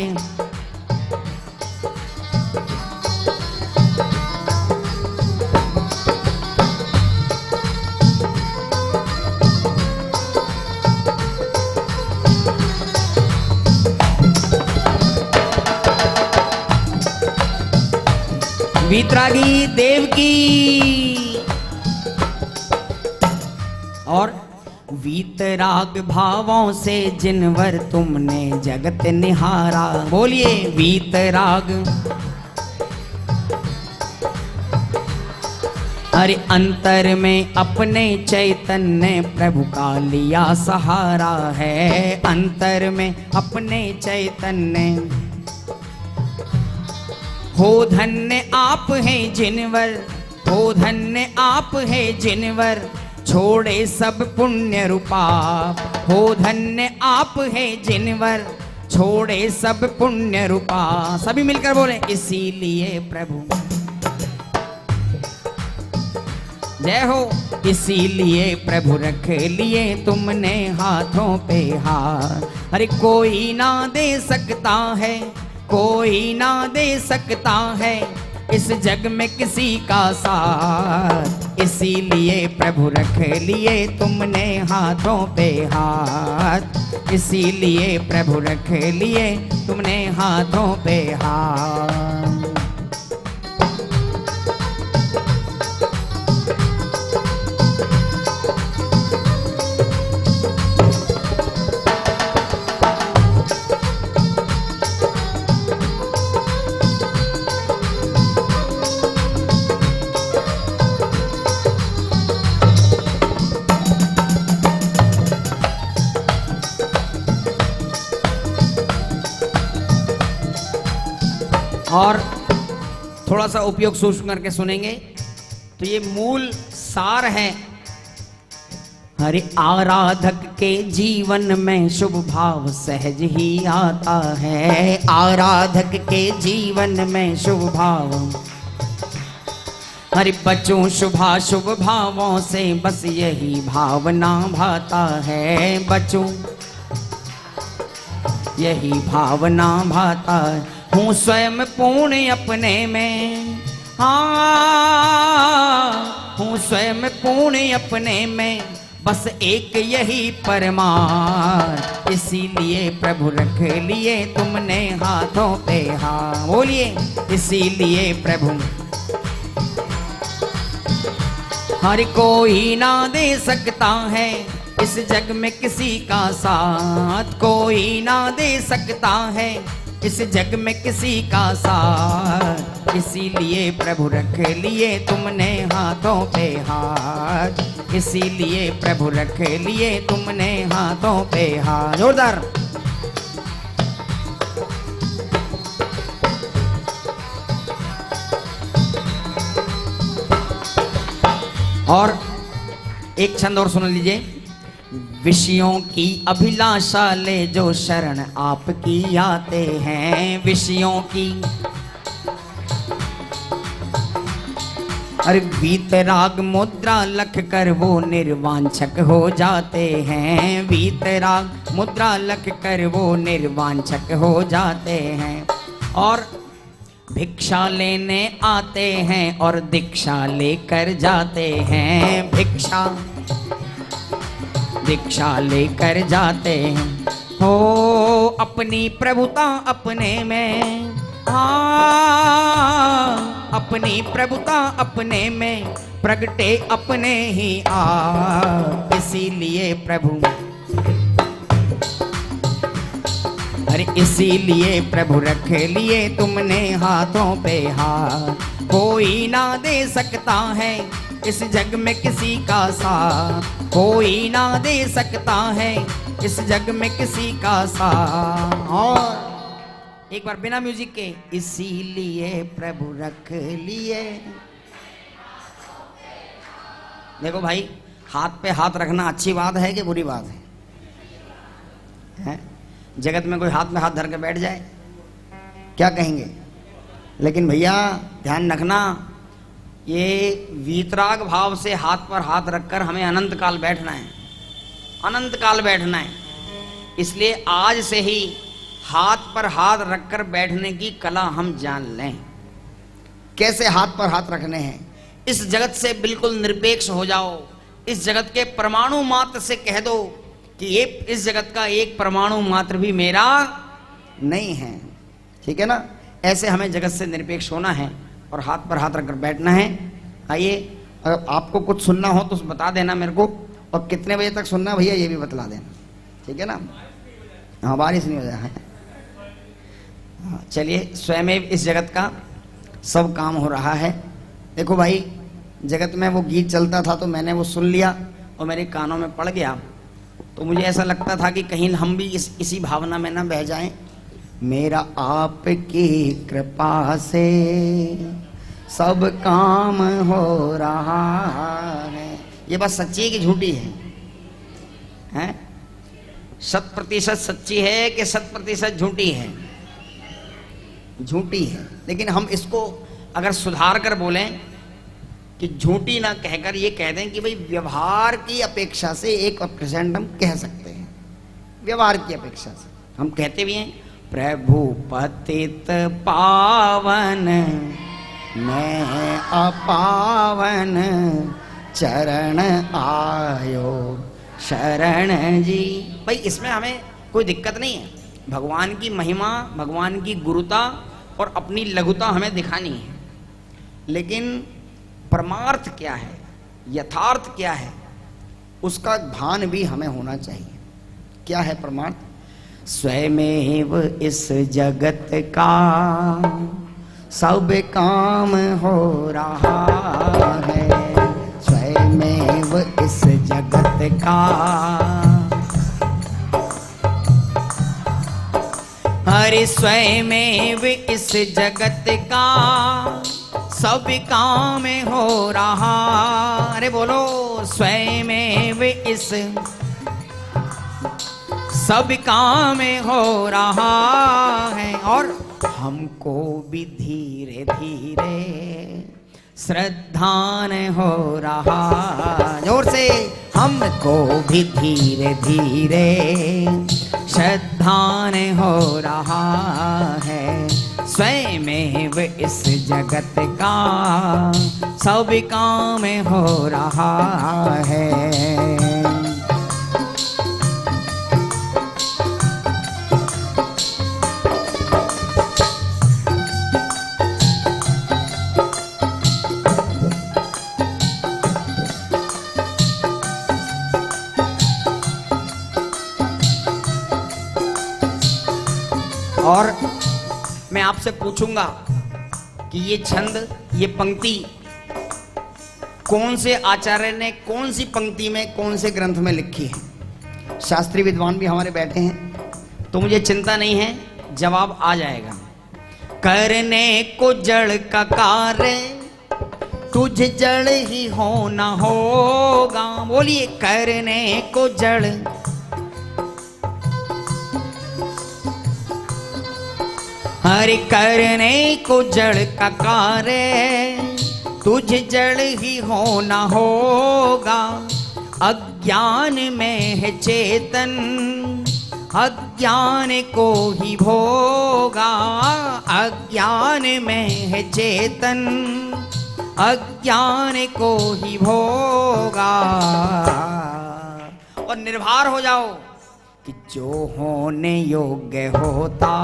वीतरागी देव की, और वीतराग भावों से जिनवर तुमने जगत निहारा, बोलिए वीतराग। अरे अंतर में अपने चैतन्य प्रभु का लिया सहारा है, अंतर में अपने चैतन्य, हो धन्य आप हैं जिनवर, हो धन्य आप हैं जिनवर छोड़े सब पुण्य रूपा, हो धन्य आप हैं जिनवर छोड़े सब पुण्य रूपा। सभी मिलकर बोले, इसीलिए प्रभु जय हो, इसीलिए प्रभु रख लिए तुमने हाथों पे हाथ। अरे कोई ना दे सकता है, कोई ना दे सकता है इस जग में किसी का साथ, इसीलिए प्रभु रख लिए तुमने हाथों पे हाथ, इसीलिए प्रभु रख लिए तुमने हाथों पे हाथ। और थोड़ा सा उपयोग सूक्ष्म करके सुनेंगे तो ये मूल सार है। हरि आराधक के जीवन में शुभ भाव सहज ही आता है, आराधक के जीवन में शुभ भाव। हरि बचूं शुभाशुभ भावों से, बस यही भावना भाता है। बचूं यही भावना भाता है। हूँ स्वयं पूर्ण अपने में, हाँ हूँ स्वयं पूर्ण अपने में, बस एक यही परमार। इसीलिए प्रभु रख लिए तुमने हाथों पे हाथ, बोलिए इसीलिए प्रभु। हर कोई ना दे सकता है इस जग में किसी का साथ, कोई ना दे सकता है इस जग में किसी का साथ। इसीलिए प्रभु रख लिए तुमने हाथों पे हाथ, इसीलिए प्रभु रख लिए तुमने हाथों पे हाथ। जोरदार। और एक छंद और सुन लीजिए। विषयों की अभिलाषा ले जो शरण आपकी आते हैं, विषयों की। अरे वीतराग मुद्रा लख कर वो निर्वांछक हो जाते हैं, वीतराग मुद्रा लख कर वो निर्वांछक हो जाते हैं। और भिक्षा लेने आते हैं और दीक्षा लेकर जाते हैं, भिक्षा दीक्षा लेकर जाते हैं। हो अपनी प्रभुता अपने में, हाँ अपनी प्रभुता अपने में, प्रगटे अपने ही आप। इसीलिए प्रभु, अरे इसीलिए प्रभु रख लिए तुमने हाथों पे हाथ। कोई ना दे सकता है इस जग में किसी का साथ, कोई ना दे सकता है इस जग में किसी का साथ। और एक बार बिना म्यूजिक के, इसीलिए प्रभु रख लिए। देखो भाई, हाथ पे हाथ रखना अच्छी बात है कि बुरी बात है? जगत में कोई हाथ में हाथ धर के बैठ जाए क्या कहेंगे? लेकिन भैया ध्यान रखना, ये वीतराग भाव से हाथ पर हाथ रखकर हमें अनंत काल बैठना है, अनंत काल बैठना है। इसलिए आज से ही हाथ पर हाथ रखकर बैठने की कला हम जान लें। कैसे हाथ पर हाथ रखने हैं? इस जगत से बिल्कुल निरपेक्ष हो जाओ। इस जगत के परमाणु मात्र से कह दो कि ये इस जगत का एक परमाणु मात्र भी मेरा नहीं है। ठीक है ना? ऐसे हमें जगत से निरपेक्ष होना है और हाथ पर हाथ रखकर बैठना है। आइए, अगर आपको कुछ सुनना हो तो बता देना मेरे को, और कितने बजे तक सुनना भैया ये भी बतला देना, ठीक है ना? हाँ, बारिश नहीं हो जाए। हाँ, चलिए, स्वयं इस जगत का सब काम हो रहा है। देखो भाई, जगत में वो गीत चलता था तो मैंने वो सुन लिया और मेरे कानों में पड़ गया, तो मुझे ऐसा लगता था कि कहीं हम भी इसी भावना में ना बह जाएं। मेरा आपकी कृपा से सब काम हो रहा है। ये बात सच्ची है कि झूठी है? हैं? 100% सच्ची है कि 100% झूठी है? झूठी है। लेकिन हम इसको अगर सुधार कर बोलें कि झूठी ना कहकर ये कह दें कि भाई व्यवहार की अपेक्षा से 1% हम कह सकते हैं। व्यवहार की अपेक्षा से हम कहते भी हैं, प्रभु पतित पावन मैं अपावन चरण आयो शरण जी। भाई इसमें हमें कोई दिक्कत नहीं है। भगवान की महिमा, भगवान की गुरुता और अपनी लघुता हमें दिखानी है, लेकिन परमार्थ क्या है, यथार्थ क्या है, उसका भान भी हमें होना चाहिए। क्या है परमार्थ? स्वयमेव इस जगत का सब काम हो रहा है, स्वयमेव इस जगत का। हरे स्वयमेव इस जगत का सब काम हो रहा। अरे बोलो, स्वयमेव इस सब काम हो रहा है। और हमको भी धीरे धीरे श्रद्धान हो रहा। जोर से, हमको भी धीरे धीरे श्रद्धान हो रहा है। स्वयं इस जगत का सब काम हो रहा है। और मैं आपसे पूछूंगा कि ये छंद, ये पंक्ति कौन से आचार्य ने कौन सी पंक्ति में कौन से ग्रंथ में लिखी है। शास्त्रीय विद्वान भी हमारे बैठे हैं, तो मुझे चिंता नहीं है, जवाब आ जाएगा। करने को जड़ का कार्य तुझ जड़ ही होना होगा। बोलिए, करने को जड़, हरि करने को जड़ का कार्य तुझ जड़ ही होना होगा। अज्ञान में है चेतन, अज्ञान को ही भोगा। अज्ञान में है चेतन, अज्ञान को ही भोगा। और निर्भर हो जाओ कि जो होने योग्य होता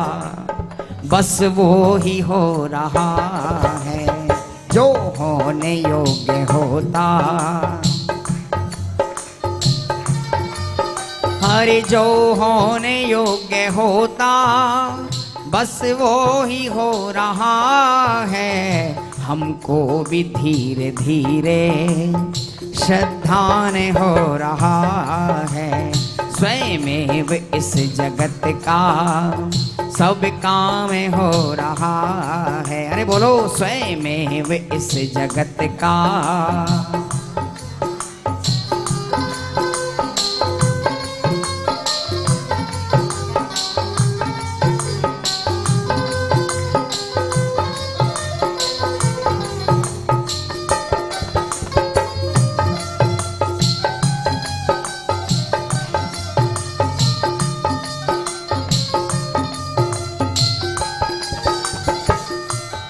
बस वो ही हो रहा है। जो होने योग्य होता, हरे जो होने योग्य होता बस वो ही हो रहा है। हमको भी धीरे धीरे श्रद्धान हो रहा है। स्वयं इस जगत का सब काम हो रहा है। अरे बोलो, स्वयं इस जगत का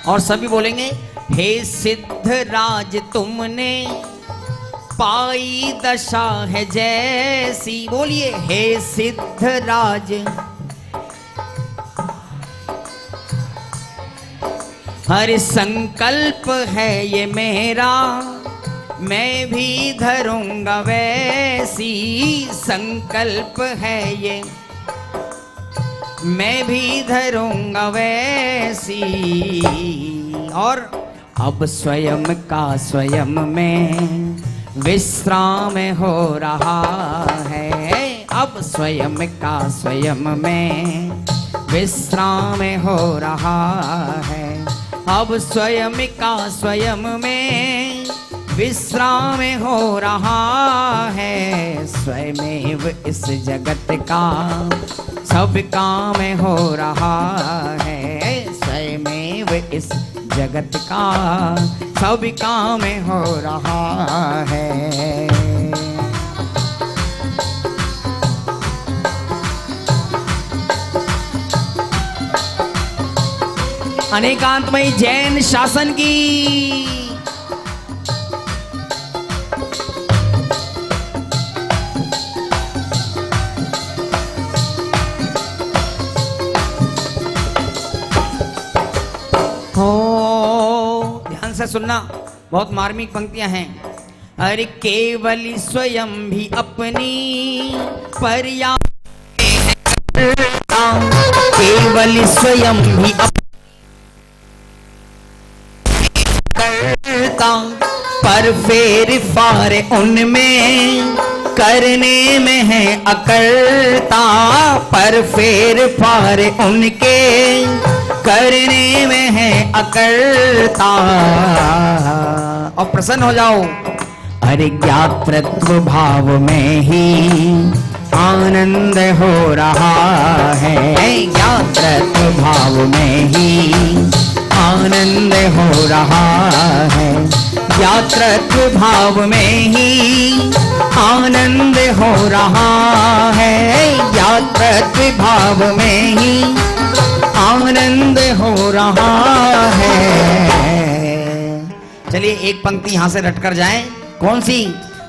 और सभी बोलेंगे, हे सिद्ध राज तुमने पाई दशा है जैसी। बोलिए, हे सिद्ध राज, हर संकल्प है ये मेरा, मैं भी धरूंगा वैसी। संकल्प है ये, मैं भी धरूंगा वैसी। और अब स्वयं का स्वयं में विश्राम हो रहा है। अब स्वयं का स्वयं में विश्राम हो रहा है। अब स्वयं का स्वयं में विश्राम हो रहा है। स्वयं इस जगत का सब काम हो रहा है। स्वयं इस जगत का सब काम हो रहा है। अनेकांतमयी जैन शासन की। ध्यान से सुनना, बहुत मार्मिक पंक्तियां हैं। अरे केवल स्वयं भी अपनी पर्याप्त है। केवल स्वयं भी करता, पर फेर फार उनमें करने में है अकड़ता। पर फेर फार उनके करने में है अकड़ता। और प्रसन्न हो जाओ। अरे ज्ञातृत्व भाव में ही आनंद हो रहा है। ज्ञातृत्व भाव में ही आनंद हो रहा है। यात्रत्व भाव में ही आनंद हो रहा है, यात्रत्व भाव में ही आनंद हो रहा है। चलिए एक पंक्ति यहां से रटकर जाएं। कौन सी?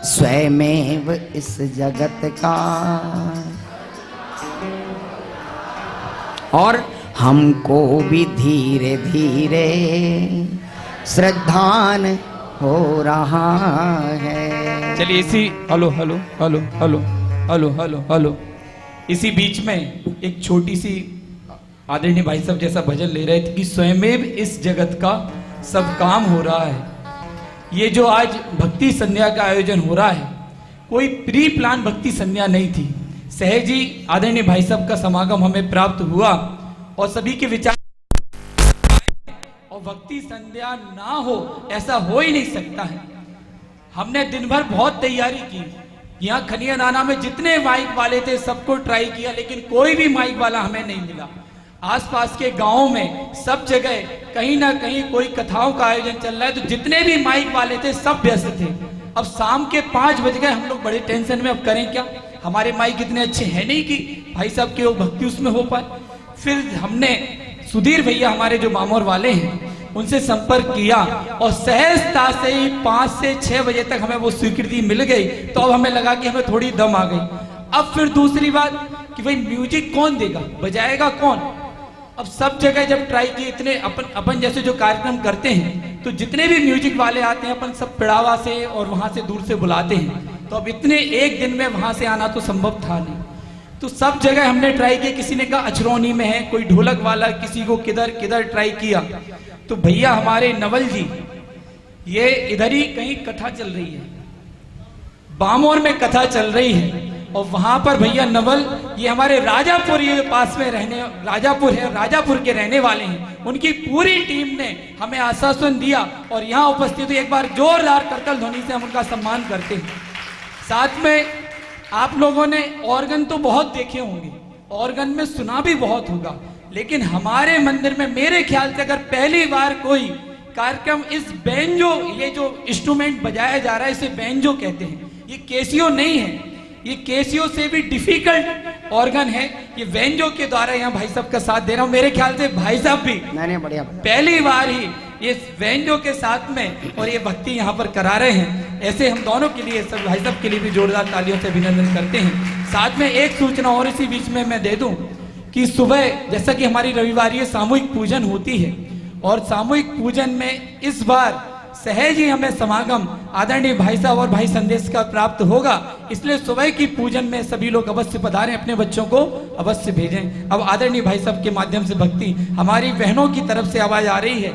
स्वयमेव इस जगत का और हमको भी धीरे धीरे श्रद्धान हो रहा है। चलिए इसी hello hello hello hello hello hello hello इसी बीच में एक छोटी सी आदरणीय भाई साहब जैसा भजन ले रहे थे कि स्वयमेव इस जगत का सब काम हो रहा है। ये जो आज भक्ति संध्या का आयोजन हो रहा है, कोई प्री प्लान भक्ति संध्या नहीं थी। सहज ही आदरणीय भाई साहब का समागम हमें प्राप्त हुआ और सभी के विचार और भक्ति संध्या ना हो ऐसा हो ही नहीं सकता है। हमने दिन भर बहुत तैयारी की। यहाँ खनिया नाना में जितने माइक वाले थे सबको ट्राई किया, लेकिन कोई भी माइक वाला हमें नहीं मिला। आसपास के गांवों में सब जगह कहीं ना कहीं कोई कथाओं का आयोजन चल रहा है, तो जितने भी माइक वाले थे सब व्यस्त थे। अब शाम के 5 बज गए, हम लोग बड़े टेंशन में, अब करें क्या? हमारे माइक इतने अच्छे हैं नहीं कि भाई साहब की वो भक्ति उसमें हो पाए। फिर हमने सुधीर भैया हमारे जो मामोर वाले हैं उनसे संपर्क किया और सहजता से ही 5 से 6 बजे तक हमें वो स्वीकृति मिल गई। तो अब हमें लगा कि हमें थोड़ी दम आ गई। अब फिर दूसरी बात कि भाई म्यूजिक कौन देगा, बजाएगा कौन? अब सब जगह जब ट्राई किए, इतने अपन जैसे जो कार्यक्रम करते हैं तो जितने भी म्यूजिक वाले आते हैं अपन सब पिड़ावा से और वहां से दूर से बुलाते हैं। तो अब इतने एक दिन में वहां से आना तो संभव था नहीं। तो सब जगह हमने ट्राई किया। किसी ने कहा अचरौनी में है, कोई ढोलक वाला, किसी को किधर किधर ट्राई किया। तो भैया हमारे नवल जी, ये इधर ही कहीं कथा चल रही है, बामोर में कथा चल रही है और वहां पर भैया नवल, ये हमारे राजापुर, ये पास में रहने राजापुर है, राजापुर के रहने वाले हैं। उनकी पूरी टीम ने हमें आश्वासन दिया और यहाँ उपस्थित हुई। एक बार जोरदार करतल ध्वनि से हम उनका सम्मान करते हैं। साथ में आप लोगों ने ऑर्गन तो बहुत देखे होंगे, ऑर्गन में सुना भी बहुत होगा, लेकिन हमारे मंदिर में मेरे ख्याल से अगर पहली बार कोई कार्यक्रम इस बैंजो, ये जो इंस्ट्रूमेंट बजाया जा रहा है इसे बैंजो कहते हैं। ये कैसियो नहीं है, ये कैसियो से भी डिफिकल्ट ऑर्गन है। ये बैंजो के द्वारा यहाँ भाई साहब का साथ दे रहा हूँ। मेरे ख्याल से भाई साहब भी नहीं बढ़िया पहली बार ही ये बैंजो के साथ में और ये भक्ति यहाँ पर करा रहे हैं। ऐसे हम दोनों के लिए, सब भाई साहब के लिए भी जोरदार तालियों से अभिनंदन करते हैं। साथ में एक सूचना और इसी बीच में मैं दे दूं कि सुबह जैसा कि हमारी रविवार ये सामूहिक पूजन होती है और सामूहिक पूजन में इस बार सहज ही हमें समागम आदरणीय भाई साहब और भाई संदेश का प्राप्त होगा। इसलिए सुबह की पूजन में सभी लोग अवश्य पधारें, अपने बच्चों को अवश्य भेजें। अब आदरणीय भाई साहब के माध्यम से भक्ति हमारी बहनों की तरफ से आवाज आ रही है।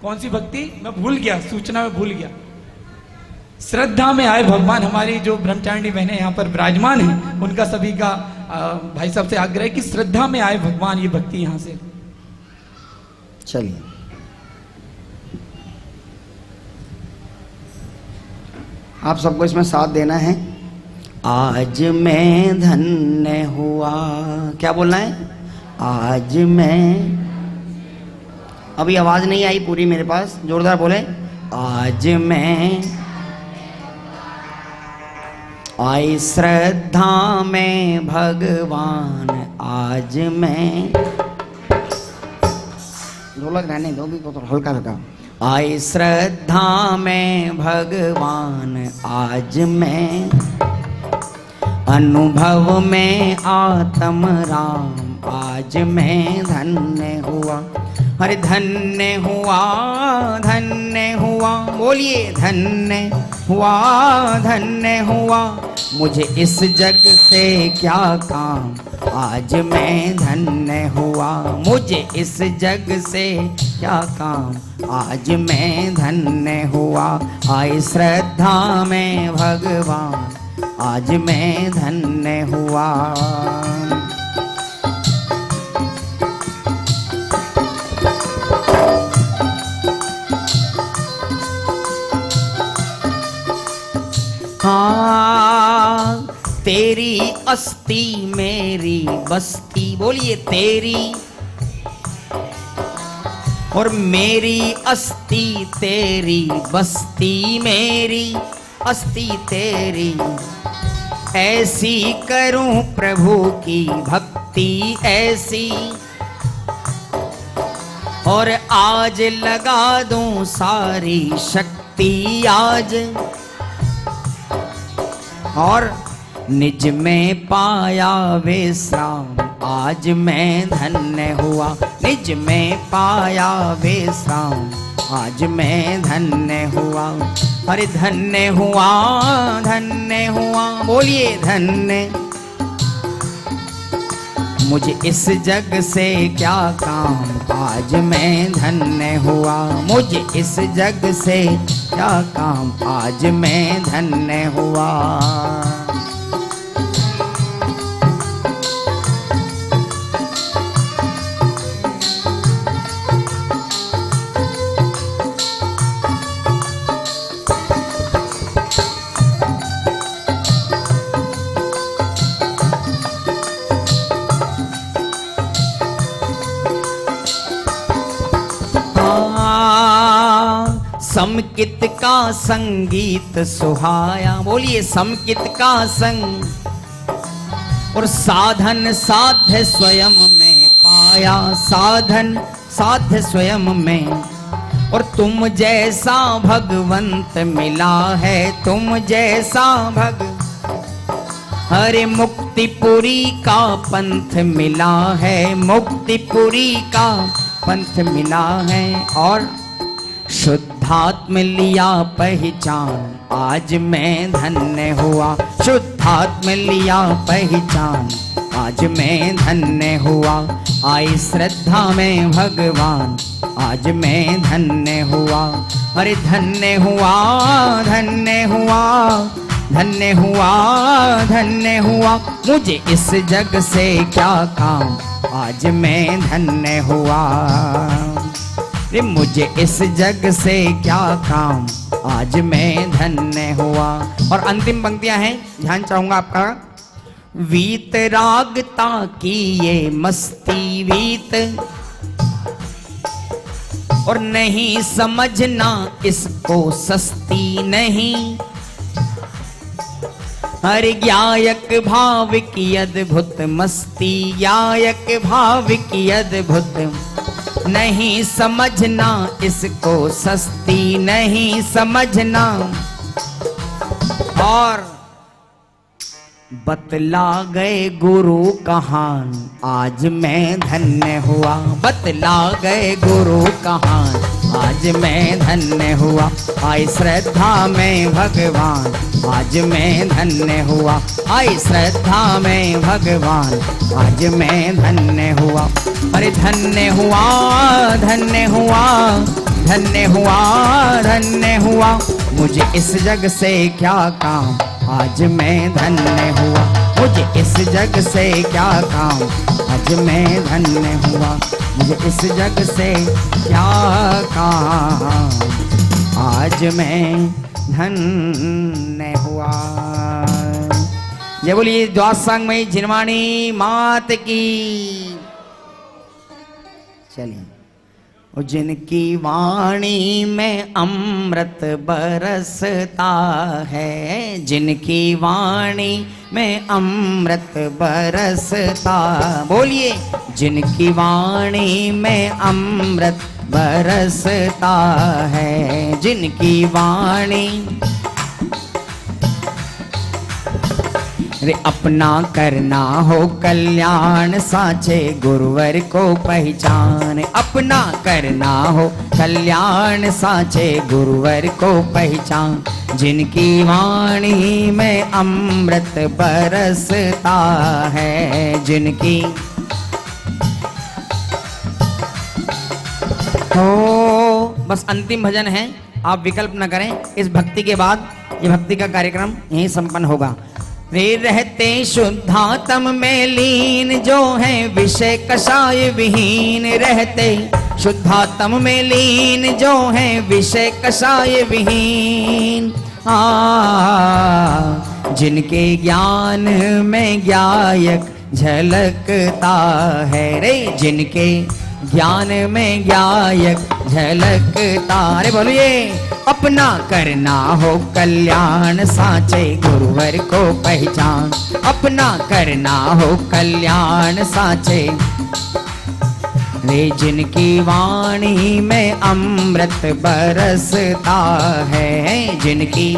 कौन सी भक्ति? मैं भूल गया, सूचना में भूल गया। श्रद्धा में आए भगवान, हमारी जो ब्रह्मचारिणी बहनें यहाँ पर विराजमान हैं उनका सभी का भाई साहब से आग्रह है कि श्रद्धा में आए भगवान, ये भक्ति यहाँ से। चलिए आप सबको इसमें साथ देना है। आज मैं धन्य हुआ, क्या बोलना है? आज मैं, अभी आवाज नहीं आई पूरी मेरे पास, जोरदार बोले। आज मैं आई श्रद्धा में भगवान, आज मैं, ढोलक रहने दो भी तो हल्का हल्का। आई श्रद्धा में भगवान, आज मैं अनुभव में आत्म राम, आज मैं धन्य हुआ। अरे धन्य हुआ, धन्य हुआ, बोलिए धन्य हुआ, धन्य हुआ। मुझे इस जग से क्या काम, आज मैं धन्य हुआ। मुझे इस जग से क्या काम, आज मैं धन्य हुआ। आई श्रद्धा में भगवान, आज मैं धन्य हुआ। हाँ, तेरी अस्ती मेरी बस्ती, बोलिए तेरी और मेरी अस्ति तेरी बस्ती, मेरी अस्ति तेरी, ऐसी करूं प्रभु की भक्ति ऐसी, और आज लगा दूं सारी शक्ति आज, और निज में पाया विश्राम आज मैं धन्य हुआ, निज में पाया विश्राम आज मैं धन्य हुआ। अरे धन्य हुआ, धन्य हुआ, बोलिए धन्य। मुझे इस जग से क्या काम आज मैं धन्य हुआ, मुझे इस जग से क्या काम आज मैं धन्य हुआ। समकित का संगीत सुहाया, बोलिए समकित का संग, और साधन साध्य स्वयं में पाया, साधन साध्य स्वयं में, और तुम जैसा भगवंत मिला है, तुम जैसा अरे मुक्तिपुरी का पंथ मिला है, मुक्तिपुरी का पंथ मिला है, और शुद्धात्म लिया पहचान आज मैं धन्य हुआ, शुद्धात्म लिया पहचान आज मैं धन्य हुआ। आई श्रद्धा में भगवान आज मैं धन्य हुआ। अरे धन्य हुआ, धन्य हुआ, धन्य हुआ, धन्य हुआ, मुझे इस जग से क्या काम आज मैं धन्य हुआ। मुझे इस जग से क्या काम आज मैं धन्य हुआ। और अंतिम पंक्तियां हैं, ध्यान चाहूंगा आपका। वीत रागता की ये मस्ती वीत, और नहीं समझना इसको सस्ती नहीं। हर गायक भाव की अद्भुत मस्ती, गायक भाव की अद्भुत, नहीं समझना इसको सस्ती नहीं समझना। और बतला गए गुरु कहान आज मैं धन्य हुआ, बतला गए गुरु कहान आज मैं धन्य हुआ। आई श्रद्धा में भगवान आज मैं धन्य हुआ, आई श्रद्धा में भगवान आज मैं धन्य हुआ। अरे धन्य हुआ, धन्य हुआ, धन्य हुआ, धन्य हुआ, मुझे इस जग से क्या काम आज मैं धन्य हुआ, मुझे इस जग से क्या काम आज मैं धन्य हुआ, मुझे इस जग से क्या काम आज मैं धन्य हुआ। जय बोलिए द्वादशांग में जिनवाणी मात की। चलिए। जिनकी वाणी में अमृत बरसता है, जिनकी वाणी में अमृत बरसता, बोलिए जिनकी वाणी में अमृत बरसता है, जिनकी वाणी रे अपना करना हो कल्याण साचे गुरुवर को पहचान, अपना करना हो कल्याण साचे गुरुवर को पहचान। जिनकी वाणी में अमृत बरसता है, जिनकी हो। बस अंतिम भजन है, आप विकल्प न करें। इस भक्ति के बाद ये भक्ति का कार्यक्रम यहीं संपन्न होगा। वे रहते शुद्धात्म में लीन जो है विषय कषाय विहीन, रहते शुद्धात्म में लीन जो है विषय कषाय विहीन। जिनके ज्ञान में गायक झलकता है रे, जिनके ज्ञान में गायक झलकता। अरे बोलिए, अपना करना हो कल्याण साचे गुरुवर को पहचान। अपना करना हो कल्याण साचे, रे जिनकी वाणी में अमृत बरसता है। जिनकी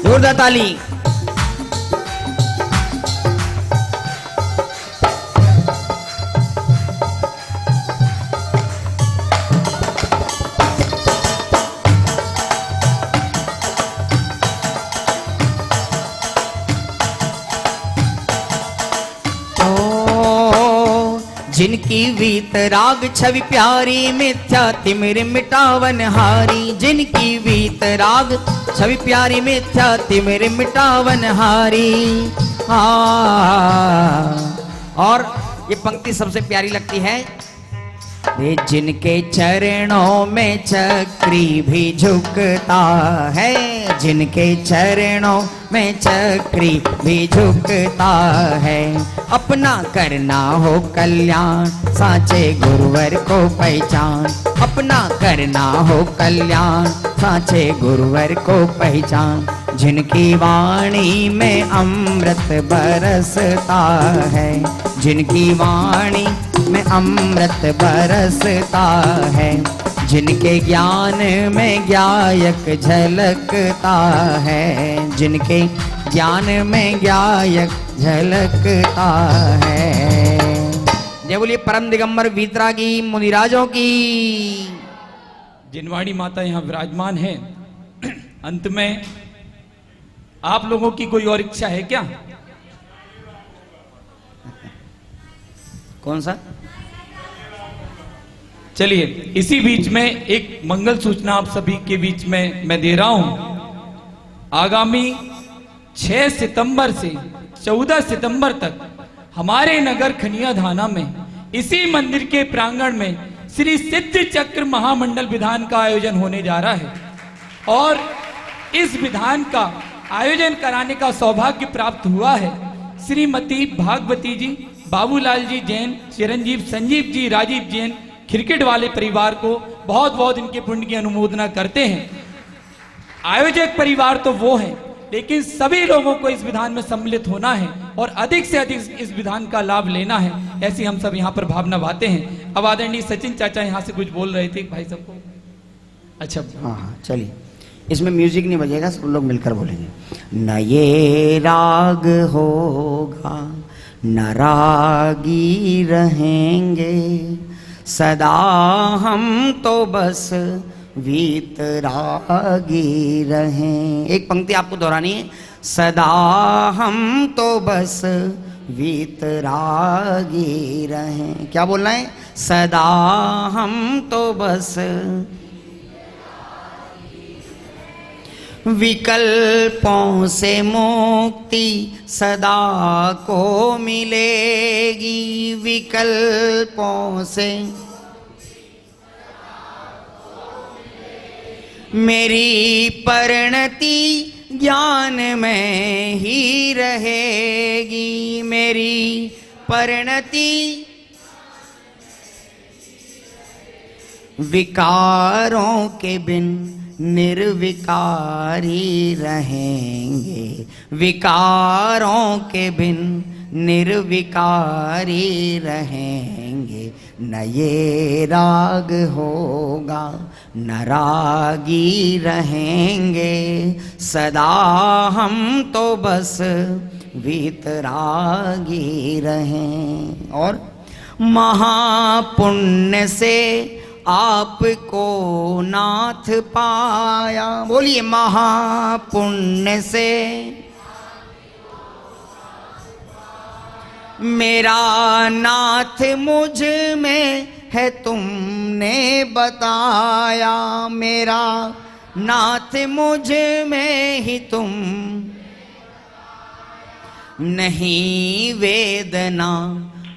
जोरदार ताली। जिनकी वीतराग छवि प्यारी मिथ्या तिमिर मिटावन हारी। जिनकी वीतराग छवि प्यारी मिथ्या तिमिर मिटावन हारी। और ये पंक्ति सबसे प्यारी लगती है। वे जिनके चरणों में चक्री भी झुकता है। जिनके चरणों में चक्री भी झुकता है। अपना करना हो कल्याण साचे गुरुवर को पहचान। अपना करना हो कल्याण साचे गुरुवर को पहचान। जिनकी वाणी में अमृत बरसता है। जिनकी वाणी में अमृत बरसता है। जिनके ज्ञान में गायक झलकता है। जिनके ज्ञान में गायक झलकता है। जय बोलिए परम दिगंबर वीतरागी मुनिराजों की। जिनवाणी माता यहाँ विराजमान है। अंत में आप लोगों की कोई और इच्छा है क्या? कौन सा? चलिए, इसी बीच में एक मंगल सूचना आप सभी के बीच में मैं दे रहा हूं। आगामी 6 सितंबर से 14 सितंबर तक हमारे नगर खनिया धाना में इसी मंदिर के प्रांगण में श्री सिद्ध चक्र महामंडल विधान का आयोजन होने जा रहा है। और इस विधान का आयोजन कराने का सौभाग्य प्राप्त हुआ है श्रीमती भागवती जी, बाबूलाल जी जैन, चिरंजीव संजीव जी, राजीव जैन, क्रिकेट वाले परिवार को बहुत बहुत इनके पुण्य की अनुमोदना करते हैं। आयोजक परिवार तो वो हैं, लेकिन सभी लोगों को इस विधान में सम्मिलित होना है और अधिक से अधिक इस विधान का लाभ लेना है, ऐसी हम सब यहाँ पर भावना बातें हैं। अब आदरणीय सचिन चाचा यहाँ से कुछ बोल रहे थे भाई सबको। अच्छा, हाँ, चलिए, इसमें म्यूजिक नहीं बजेगा, सब लोग मिलकर बोलेंगे। न ये राग होगा न रागी रहेंगे, सदा हम तो बस वीतरागी रहें। एक पंक्ति आपको दोहरानी है। सदा हम तो बस वीतरागी रहें। क्या बोलना है? सदा हम तो बस विकल्पों से मुक्ति सदा को मिलेगी। विकल्पों से मेरी परिणति ज्ञान में ही रहेगी। मेरी परिणति विकारों के बिन निर्विकारी रहेंगे। विकारों के बिन निर्विकारी रहेंगे। न ये राग होगा न रागी रहेंगे, सदा हम तो बस वीतरागी रहें। और महापुण्य से आपको नाथ पाया। बोलिए, महापुण्य से मेरा नाथ मुझ में है तुमने बताया। मेरा नाथ मुझ में ही तुम नहीं वेदना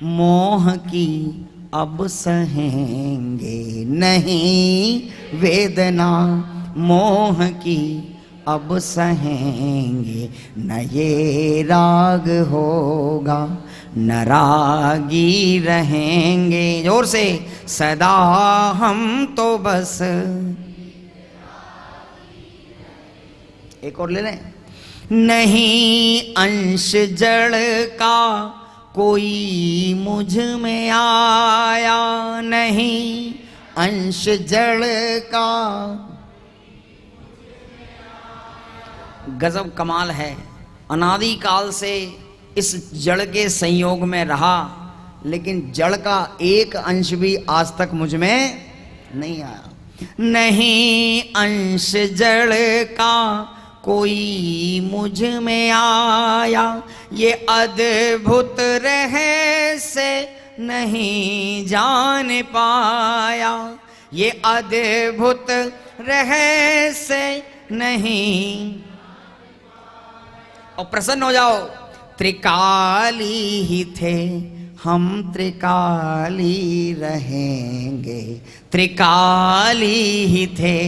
मोह की अब सहेंगे। नहीं वेदना मोह की अब सहेंगे, न ये राग होगा न रागी रहेंगे। जोर से, सदा हम तो बस। एक और ले लें। नहीं अंश जड़ का कोई मुझ में आया, नहीं अंश जड़ का। गजब कमाल है, अनादि काल से इस जड़ के संयोग में रहा, लेकिन जड़ का एक अंश भी आज तक मुझ में नहीं आया। नहीं अंश जड़ का कोई मुझ में आया, ये अद्भुत रहस्य नहीं जान पाया, ये अद्भुत रहस्य नहीं। और प्रसन्न हो जाओ, त्रिकाली ही थे हम त्रिकाली रहेंगे, त्रिकाली ही थे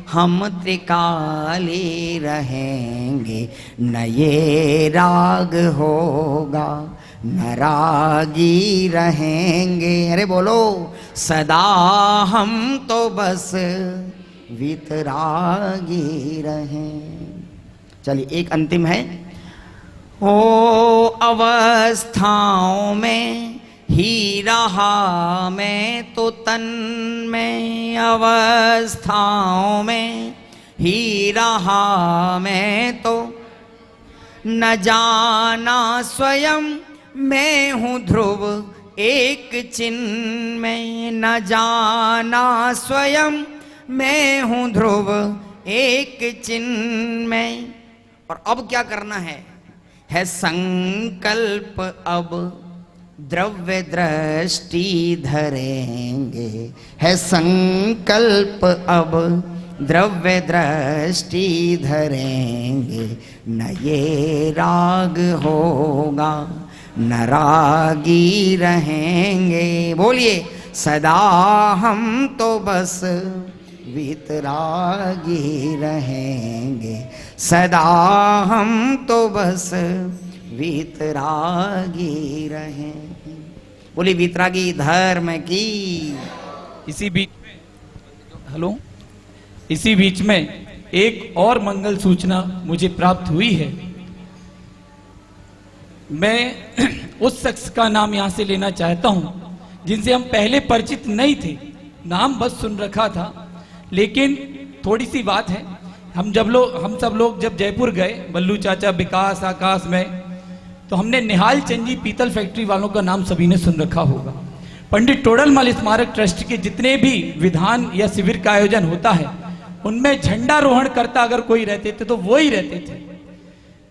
हम त्रिकाली रहेंगे, न ये राग होगा न रागी रहेंगे। अरे बोलो, सदा हम तो बस वितरागी रहें। चलिए एक अंतिम है। ओ अवस्थाओं में ही रहा मैं तो तन में, अवस्थाओं में ही रहा मैं तो, न जाना स्वयं मैं हूँ ध्रुव एक चिन्ह में, न जाना स्वयं मैं हूँ ध्रुव एक चिन्ह में। और अब क्या करना है संकल्प, अब द्रव्य दृष्टि धरेंगे, है संकल्प अब द्रव्य दृष्टि धरेंगे, न ये राग होगा न रागी रहेंगे। बोलिए, सदा हम तो बस वितरागी रहेंगे, सदा हम तो बस वितरागी रहेंगे। बोली वितरागी धर्म की। इसी बीच हेलो, इसी बीच में एक और मंगल सूचना मुझे प्राप्त हुई है। मैं उस शख्स का नाम यहां से लेना चाहता हूं जिनसे हम पहले परिचित नहीं थे, नाम बस सुन रखा था, लेकिन थोड़ी सी बात है। हम सब लोग जब जयपुर गए, बल्लू चाचा, विकास, आकाश में, तो हमने निहाल चंद जी पीतल फैक्ट्री वालों का नाम सभी ने सुन रखा होगा। पंडित टोडरमल स्मारक ट्रस्ट के जितने भी विधान या शिविर का आयोजन होता है, उनमें झंडारोहण करता अगर कोई रहते थे तो वो ही रहते थे।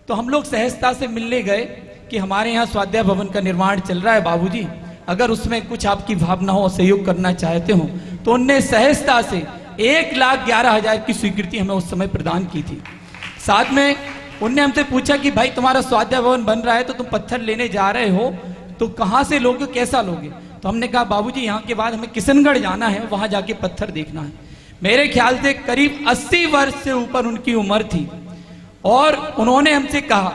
तो हम लोग सहजता से मिलने गए कि हमारे यहाँ स्वाध्याय भवन का निर्माण चल रहा है बाबूजी, अगर उसमें कुछ आपकी भावना हो, सहयोग करना चाहते हो, तो उनने सहजता से 1,11,000 की स्वीकृति हमें उस समय प्रदान की थी। साथ में उनने हमसे पूछा कि भाई तुम्हारा स्वाध्याय भवन बन रहा है तो तुम पत्थर लेने जा रहे हो, तो कहाँ से लोगे, कैसा लोगे? तो हमने कहा बाबूजी यहाँ के बाद हमें किशनगढ़ जाना है, वहां जाके पत्थर देखना है। मेरे ख्याल से करीब 80 वर्ष से ऊपर उनकी उम्र थी, और उन्होंने हमसे कहा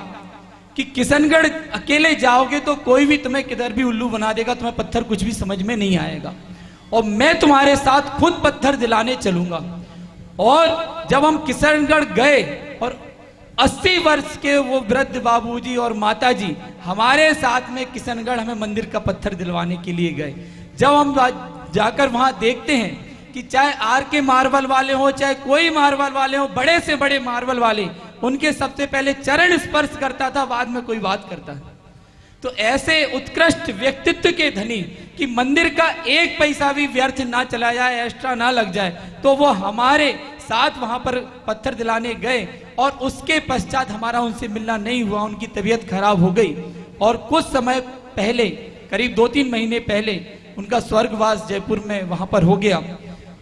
कि किशनगढ़ अकेले जाओगे तो कोई भी तुम्हें किधर भी उल्लू बना देगा, तुम्हें पत्थर कुछ भी समझ में नहीं आएगा, और मैं तुम्हारे साथ खुद पत्थर दिलाने चलूंगा। और जब हम किशनगढ़ गए और 80 वर्ष के वो वृद्ध बाबूजी और माताजी हमारे साथ में किशनगढ़ हमें मंदिर का पत्थर दिलवाने के लिए गए। जब हम जाकर वहां देखते हैं कि चाहे आर के मार्बल वाले हो, चाहे कोई मार्बल वाले हो, बड़े से बड़े मार्बल वाले, उनके सबसे पहले चरण स्पर्श करता था, बाद में कोई बात करता है। तो ऐसे उत्कृष्ट व्यक्तित्व के धनी कि मंदिर का एक पैसा भी व्यर्थ ना चला जाए, एक्स्ट्रा ना लग जाए, तो वो हमारे साथ वहां पर पत्थर दिलाने गए, और उसके पश्चात हमारा उनसे मिलना नहीं हुआ। उनकी तबीयत खराब हो गई, और कुछ समय पहले, करीब 2-3 महीने पहले, उनका स्वर्गवास जयपुर में वहां पर हो गया।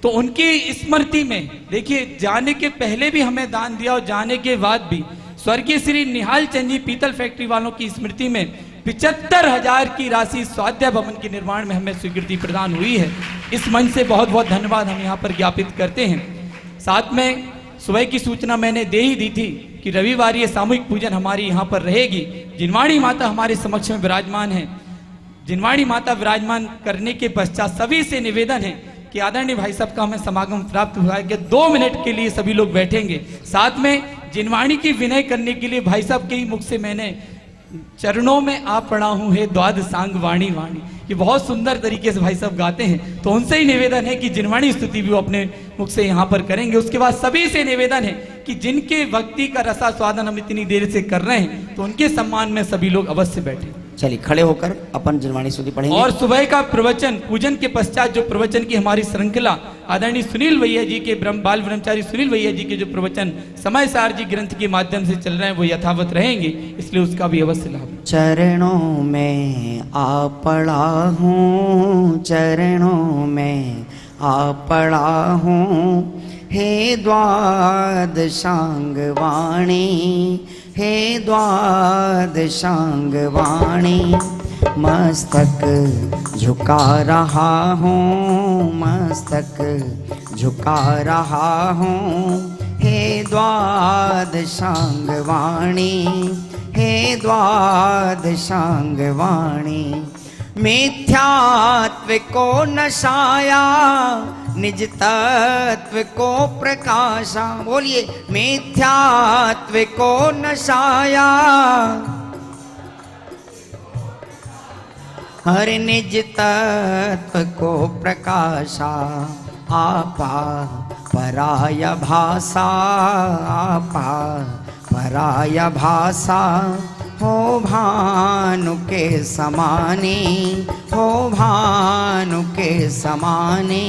तो उनकी स्मृति में देखिए, जाने के पहले भी हमें दान दिया और जाने के बाद भी स्वर्गीय श्री निहाल चंद जी पीतल फैक्ट्री वालों की स्मृति में 75,000 की राशि स्वाध्याय भवन के निर्माण में हमें स्वीकृति प्रदान हुई है। इस मंच से बहुत बहुत धन्यवाद हम यहाँ पर ज्ञापित करते हैं। साथ में सुबह की सूचना मैंने दे ही दी थी कि रविवार ये सामूहिक पूजन हमारी यहाँ पर रहेगी। जिनवाणी माता हमारे समक्ष में विराजमान है। जिनवाणी माता विराजमान करने के पश्चात सभी से निवेदन है कि आदरणीय भाई साहब का हमें समागम प्राप्त हुआ है कि 2 मिनट के लिए सभी लोग बैठेंगे। साथ में जिनवाणी की विनय करने के लिए भाई साहब के ही मुख से मैंने चरणों में आ पड़ा हूं हे द्वाद सांग वाणी वाणी, ये बहुत सुंदर तरीके से भाई साहब गाते हैं। तो उनसे ही निवेदन है कि जिनवाणी स्तुति भी वो अपने मुख से यहाँ पर करेंगे। उसके बाद सभी से निवेदन है कि जिनके भक्ति का रसा स्वादन हम इतनी देर से कर रहे हैं तो उनके सम्मान में सभी लोग अवश्य बैठे। चलिए खड़े होकर अपन जिनवाणी स्तुति पढ़ेंगे। और सुबह का प्रवचन पूजन के पश्चात जो प्रवचन की हमारी श्रृंखला आदरणीय सुनील भैया जी के बाल ब्रह्मचारी सुनील भैया जी के जो प्रवचन समय सार जी ग्रंथ के माध्यम से चल रहे हैं वो यथावत रहेंगे, इसलिए उसका भी अवश्य लाभ। चरणों में आ पड़ा हूँ, चरणों में आ पड़ा हूँ हे द्वाद शांग वाणी, हे द्वाद शांग वाणी। मस्तक झुका रहा हूँ, मस्तक झुका रहा हूँ हे द्वाद शांग वाणी, हे द्वाद शांग वाणी। मिथ्यात्व को नशाया निज तत्व को प्रकाशा। बोलिए मिथ्यात्व को नशाया हर निज तत्व को प्रकाशा। आपा पराय भाषा, आपा पराय भाषा हो भानु के समानी, हो भानु के समानी।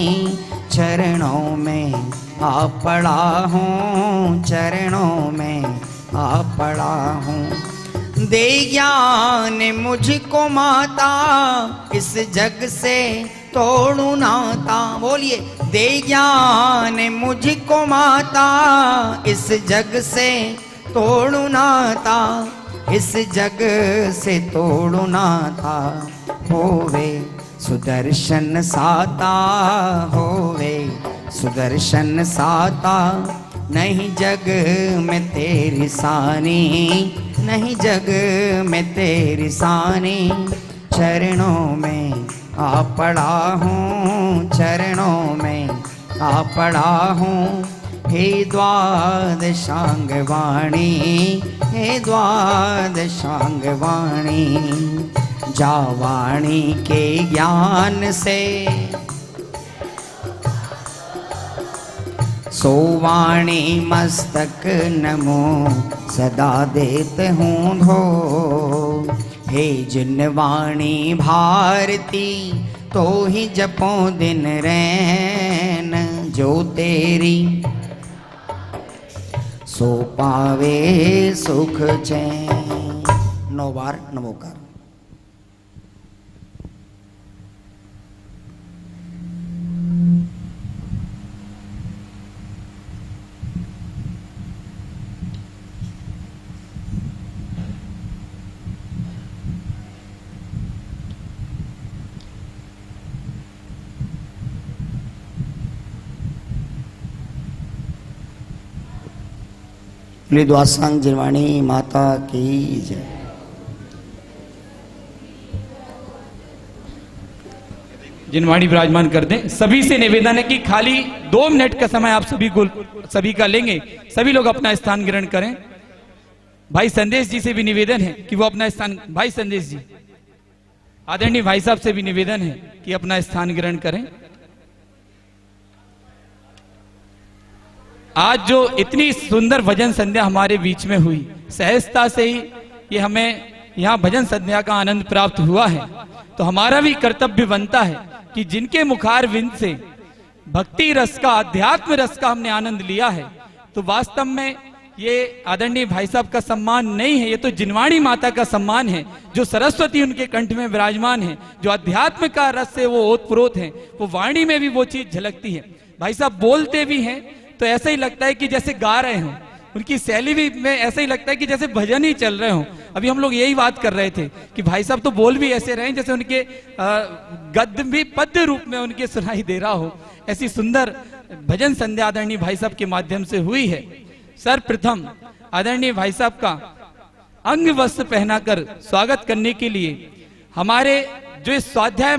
चरणों में आ पड़ा हूँ, चरणों में आ पड़ा हूँ। दे ज्ञान मुझको माता इस जग से तोड़ू नाता। बोलिए दे ज्ञान मुझको माता इस जग से तोड़ू नाता, इस जग से तोड़ू नाता। होवे सुदर्शन साता, होवे सुदर्शन साता। नहीं जग में तेरी सानी, नहीं जग में तेरी सानी। चरणों में आ पड़ा हूँ, चरणों में आ पड़ा हूँ हे द्वाद शांग वाणी, हे द्वाद शांग वाणी। जा वाणी के ज्ञान से सो वाणी मस्तक नमो सदा देते हूँ धो। हे जिन वाणी भारती तो ही जपो दिन रैन, जो तेरी सो पावे सुख चैन। 9 बार नमोकार। द्वासांग जिनवाणी माता की जय। जिनवाणी विराजमान कर दें। सभी से निवेदन है कि खाली 2 मिनट का समय आप सभी का लेंगे। सभी लोग अपना स्थान ग्रहण करें। भाई संदेश जी से भी निवेदन है कि वो अपना स्थान, भाई संदेश जी आदरणीय भाई साहब से भी निवेदन है कि अपना स्थान ग्रहण करें। आज जो इतनी सुंदर भजन संध्या हमारे बीच में हुई, सहजता से ही ये हमें यहाँ भजन संध्या का आनंद प्राप्त हुआ है, तो हमारा भी कर्तव्य बनता है कि जिनके मुखार विंद से भक्ति रस का, अध्यात्म रस का हमने आनंद लिया है, तो वास्तव में ये आदरणीय भाई साहब का सम्मान नहीं है, ये तो जिनवाणी माता का सम्मान है, जो सरस्वती उनके कंठ में विराजमान है, जो अध्यात्म का रस से वो ओतप्रोत है, वो वाणी में भी वो चीज झलकती है। भाई साहब बोलते भी हैं तो ऐसा ही लगता है कि जैसे गा रहे हो। उनकी शैली भी में ऐसा ही लगता है कि जैसे भजन ही चल रहे हों। अभी हम लोग यही बात कर रहे थे कि भाई साहब तो बोल भी ऐसे रहे जैसे उनके गद्य भी पद्य रूप में उनके सुनाई दे रहा हो। ऐसी सुंदर भजन संध्या आदरणीय भाई साहब के माध्यम से हुई है। सर्वप्रथम आदरणीय भाई साहब का अंग वस्त्र पहनाकर स्वागत करने के लिए हमारे जो इस स्वाध्याय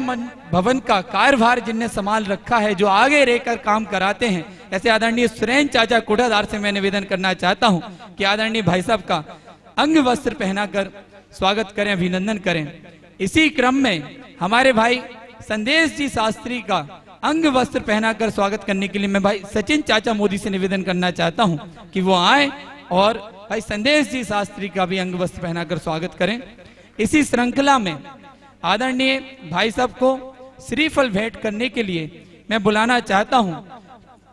भवन का कार्यभार जिनने संभाल रखा है, जो आगे रहकर काम कराते हैं, ऐसे आदरणीय सुरेन चाचा कोठाधार से मैं निवेदन करना चाहता हूं कि आदरणीय भाई साहब का अंग वस्त्र पहनाकर स्वागत करें, अभिनंदन करें। इसी क्रम में हमारे भाई संदेश जी शास्त्री का अंग वस्त्र पहनाकर स्वागत करने के लिए मैं भाई सचिन चाचा मोदी से निवेदन करना चाहता हूं कि वो आए और भाई संदेश जी शास्त्री का भी अंग वस्त्र पहनाकर स्वागत करें। इसी श्रृंखला में आदरणीय भाई साहब को श्रीफल भेंट करने के लिए मैं बुलाना चाहता हूं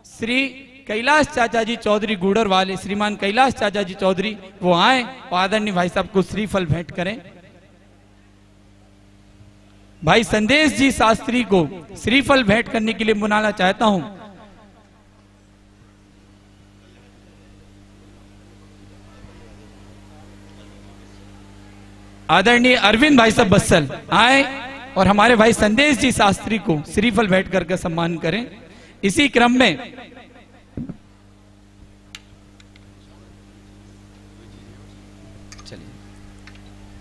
श्री कैलाश चाचा जी चौधरी गुड़र वाले, श्रीमान कैलाश चाचा जी चौधरी, वो आए और आदरणीय भाई साहब को श्रीफल भेंट करें। भाई संदेश जी शास्त्री को श्रीफल भेंट करने के लिए बुलाना चाहता हूं आदरणीय अरविंद भाई साहब बस्सल आए और हमारे भाई संदेश जी शास्त्री को श्रीफल भेंट करके सम्मान करें। इसी क्रम में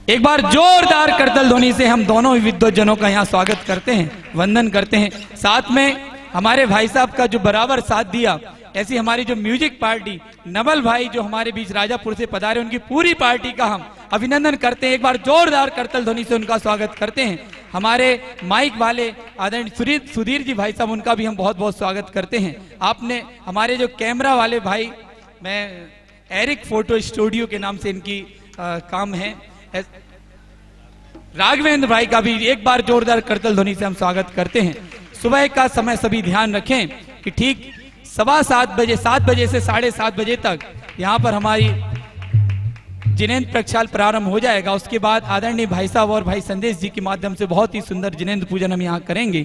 एक बार जोरदार करतल ध्वनि से हम दोनों ही विद्वजनों का यहाँ स्वागत करते हैं, वंदन करते हैं। साथ में हमारे भाई साहब का जो बराबर साथ दिया, ऐसी हमारी जो म्यूजिक पार्टी नवल भाई जो हमारे बीच राजापुर से पधारे, उनकी पूरी पार्टी का हम अभिनंदन करते हैं। एक बार जोरदार करतल ध्वनि से उनका स्वागत करते हैं। हमारे माइक वाले आदरणीय सुधीर जी भाई साहब, उनका भी हम बहुत बहुत स्वागत करते हैं। आपने हमारे जो कैमरा वाले भाई, मैं एरिक फोटो स्टूडियो के नाम से इनकी काम है, राघवेंद्र भाई का भी एक बार जोरदार करतल ध्वनि से हम स्वागत करते हैं। सुबह का समय सभी ध्यान रखें कि ठीक 7 बजे से 7:30 बजे तक यहाँ पर हमारी जिनेंद्र प्रक्षाल प्रारंभ हो जाएगा। उसके बाद आदरणीय भाई साहब और भाई संदेश जी के माध्यम से बहुत ही सुंदर जिनेंद्र पूजन हम यहाँ करेंगे।